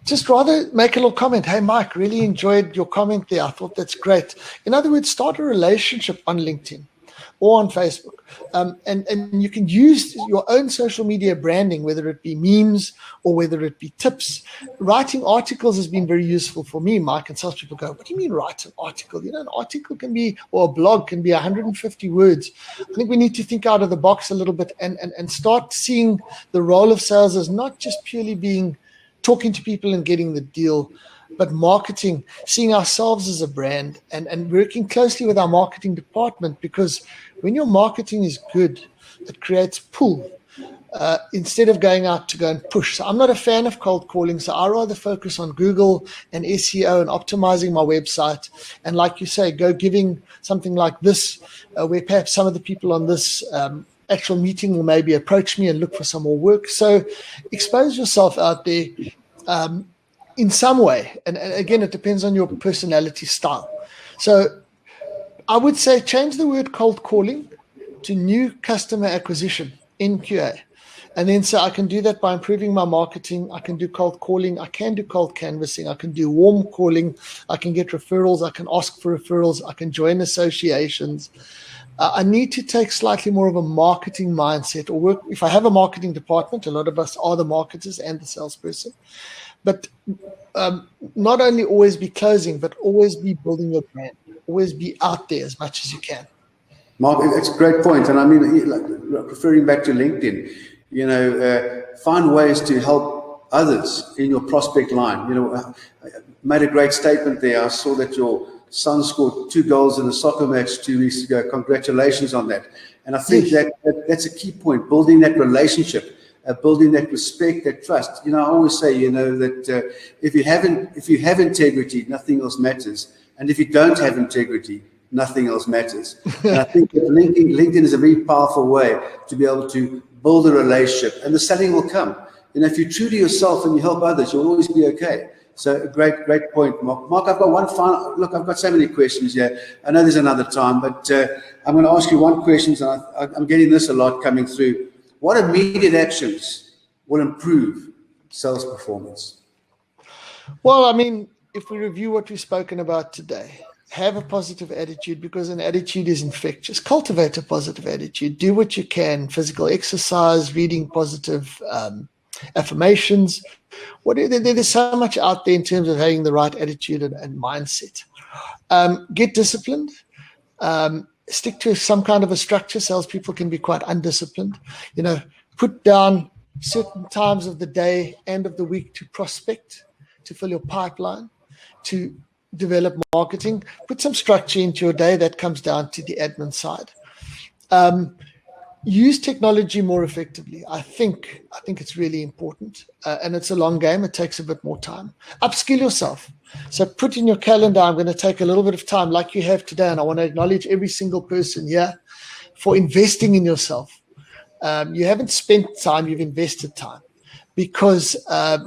just rather make a little comment. Hey, Mike, really enjoyed your comment there. I thought that's great. In other words, start a relationship on LinkedIn or on Facebook. And you can use your own social media branding, whether it be memes or whether it be tips. Writing articles has been very useful for me, Mike, and some people go, what do you mean write an article? An article can be, or a blog can be 150 words. I think we need to think out of the box a little bit and start seeing the role of sales as not just purely being talking to people and getting the deal, but marketing, seeing ourselves as a brand and working closely with our marketing department, because when your marketing is good, it creates pull instead of going out to go and push. So I'm not a fan of cold calling, so I rather focus on Google and SEO and optimizing my website. And like you say, go giving something like this, where perhaps some of the people on this actual meeting will maybe approach me and look for some more work. So expose yourself out there in some way. And again, it depends on your personality style. So I would say change the word cold calling to new customer acquisition, NQA. And then say I can do that by improving my marketing. I can do cold calling. I can do cold canvassing. I can do warm calling. I can get referrals. I can ask for referrals. I can join associations. I need to take slightly more of a marketing mindset or work. If I have a marketing department, a lot of us are the marketers and the salesperson, but not only always be closing, but always be building your brand, always be out there as much as you can. Mark, it's a great point. And I mean, like, referring back to LinkedIn, find ways to help others in your prospect line. I made a great statement there. I saw that your son scored 2 goals in a soccer match 2 weeks ago. Congratulations on that. And I think that's a key point, building that relationship, building that respect, that trust. I always say, that if you have integrity, nothing else matters. And if you don't have integrity, nothing else matters. And I think that LinkedIn is a very powerful way to be able to build a relationship, and the selling will come. If you're true to yourself and you help others, you'll always be okay. So a great point, Mark. Mark, I've got one final, look, I've got so many questions here. I know there's another time, but I'm going to ask you one question, and I'm getting this a lot coming through. What immediate actions will improve sales performance? Well, I mean, if we review what we've spoken about today, have a positive attitude, because an attitude is infectious. Cultivate a positive attitude. Do what you can. Physical exercise, reading positive affirmations. There's so much out there in terms of having the right attitude and mindset. Get disciplined. Stick to some kind of a structure. Salespeople can be quite undisciplined. Put down certain times of the day and of the week to prospect, to fill your pipeline, to develop marketing. Put some structure into your day. That comes down to the admin side. Use technology more effectively. I think it's really important, and it's a long game. It takes a bit more time. Upskill yourself. So put in your calendar, I'm going to take a little bit of time like you have today, and I want to acknowledge every single person here for investing in yourself. You haven't spent time, you've invested time, because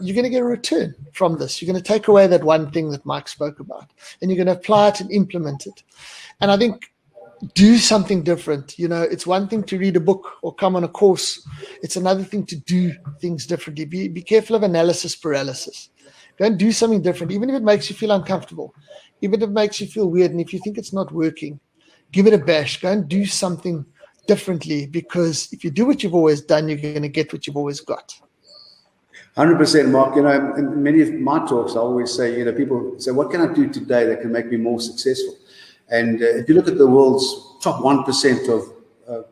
you're going to get a return from this. You're going to take away that one thing that Mike spoke about, and you're going to apply it and implement it. And I think do something different. It's one thing to read a book or come on a course. It's another thing to do things differently. Be careful of analysis paralysis. Go and do something different, even if it makes you feel uncomfortable, even if it makes you feel weird. And if you think it's not working, give it a bash. Go and do something differently, because if you do what you've always done, you're going to get what you've always got. 100%, Mark. In many of my talks, I always say, people say, what can I do today that can make me more successful? And if you look at the world's top 1% of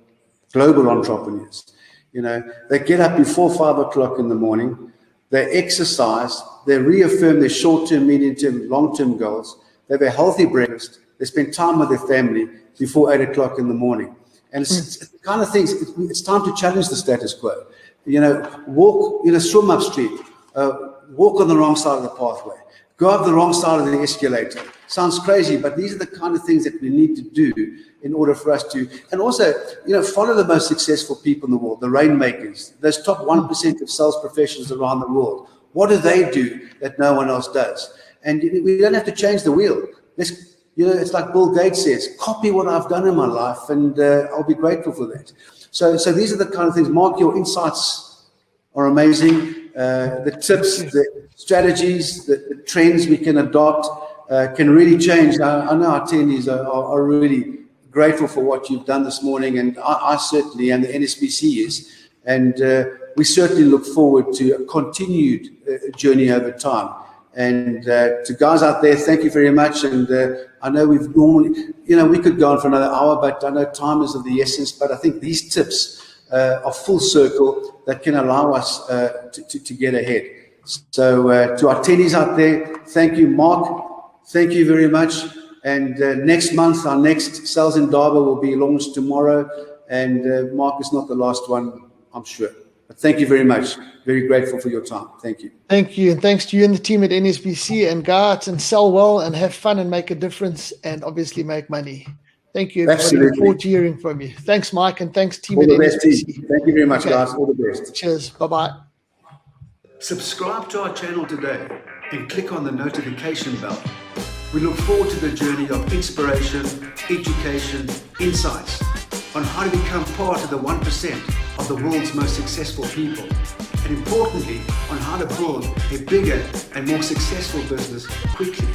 global entrepreneurs, they get up before 5 o'clock in the morning, they exercise, they reaffirm their short-term, medium-term, long-term goals, they have a healthy breakfast, they spend time with their family before 8 o'clock in the morning. And it's the kind of things, it's time to challenge the status quo. Walk, swim upstream, walk on the wrong side of the pathway. go up the wrong side of the escalator. Sounds crazy, but these are the kind of things that we need to do in order for us to, and also, follow the most successful people in the world, the rainmakers, those top 1% of sales professionals around the world. What do they do that no one else does? And we don't have to change the wheel. It's like Bill Gates says, copy what I've done in my life, and I'll be grateful for that. So these are the kind of things. Mark, your insights are amazing. The tips, the strategies, the trends we can adopt can really change. I know our attendees are really grateful for what you've done this morning, and I certainly, and the NSBC is, and we certainly look forward to a continued journey over time. And to guys out there, thank you very much. And I know we've normally, we could go on for another hour, but I know time is of the essence. But I think these tips are full circle that can allow us to get ahead. So to our attendees out there, thank you, Mark. Thank you very much. And next month, our next Sales Indaba will be launched tomorrow. And Mark is not the last one, I'm sure. But thank you very much. Very grateful for your time. Thank you. Thank you. And thanks to you and the team at NSBC, and go out and sell well and have fun and make a difference and obviously make money. Thank you, everybody. Absolutely. Look forward to hearing from you. Thanks, Mike, and thanks, team All at the best, NSBC. team. Thank you very much, guys. All the best. Cheers. Bye-bye. Subscribe to our channel today and click on the notification bell. We look forward to the journey of inspiration, education, insights on how to become part of the 1% of the world's most successful people, and importantly, on how to build a bigger and more successful business quickly.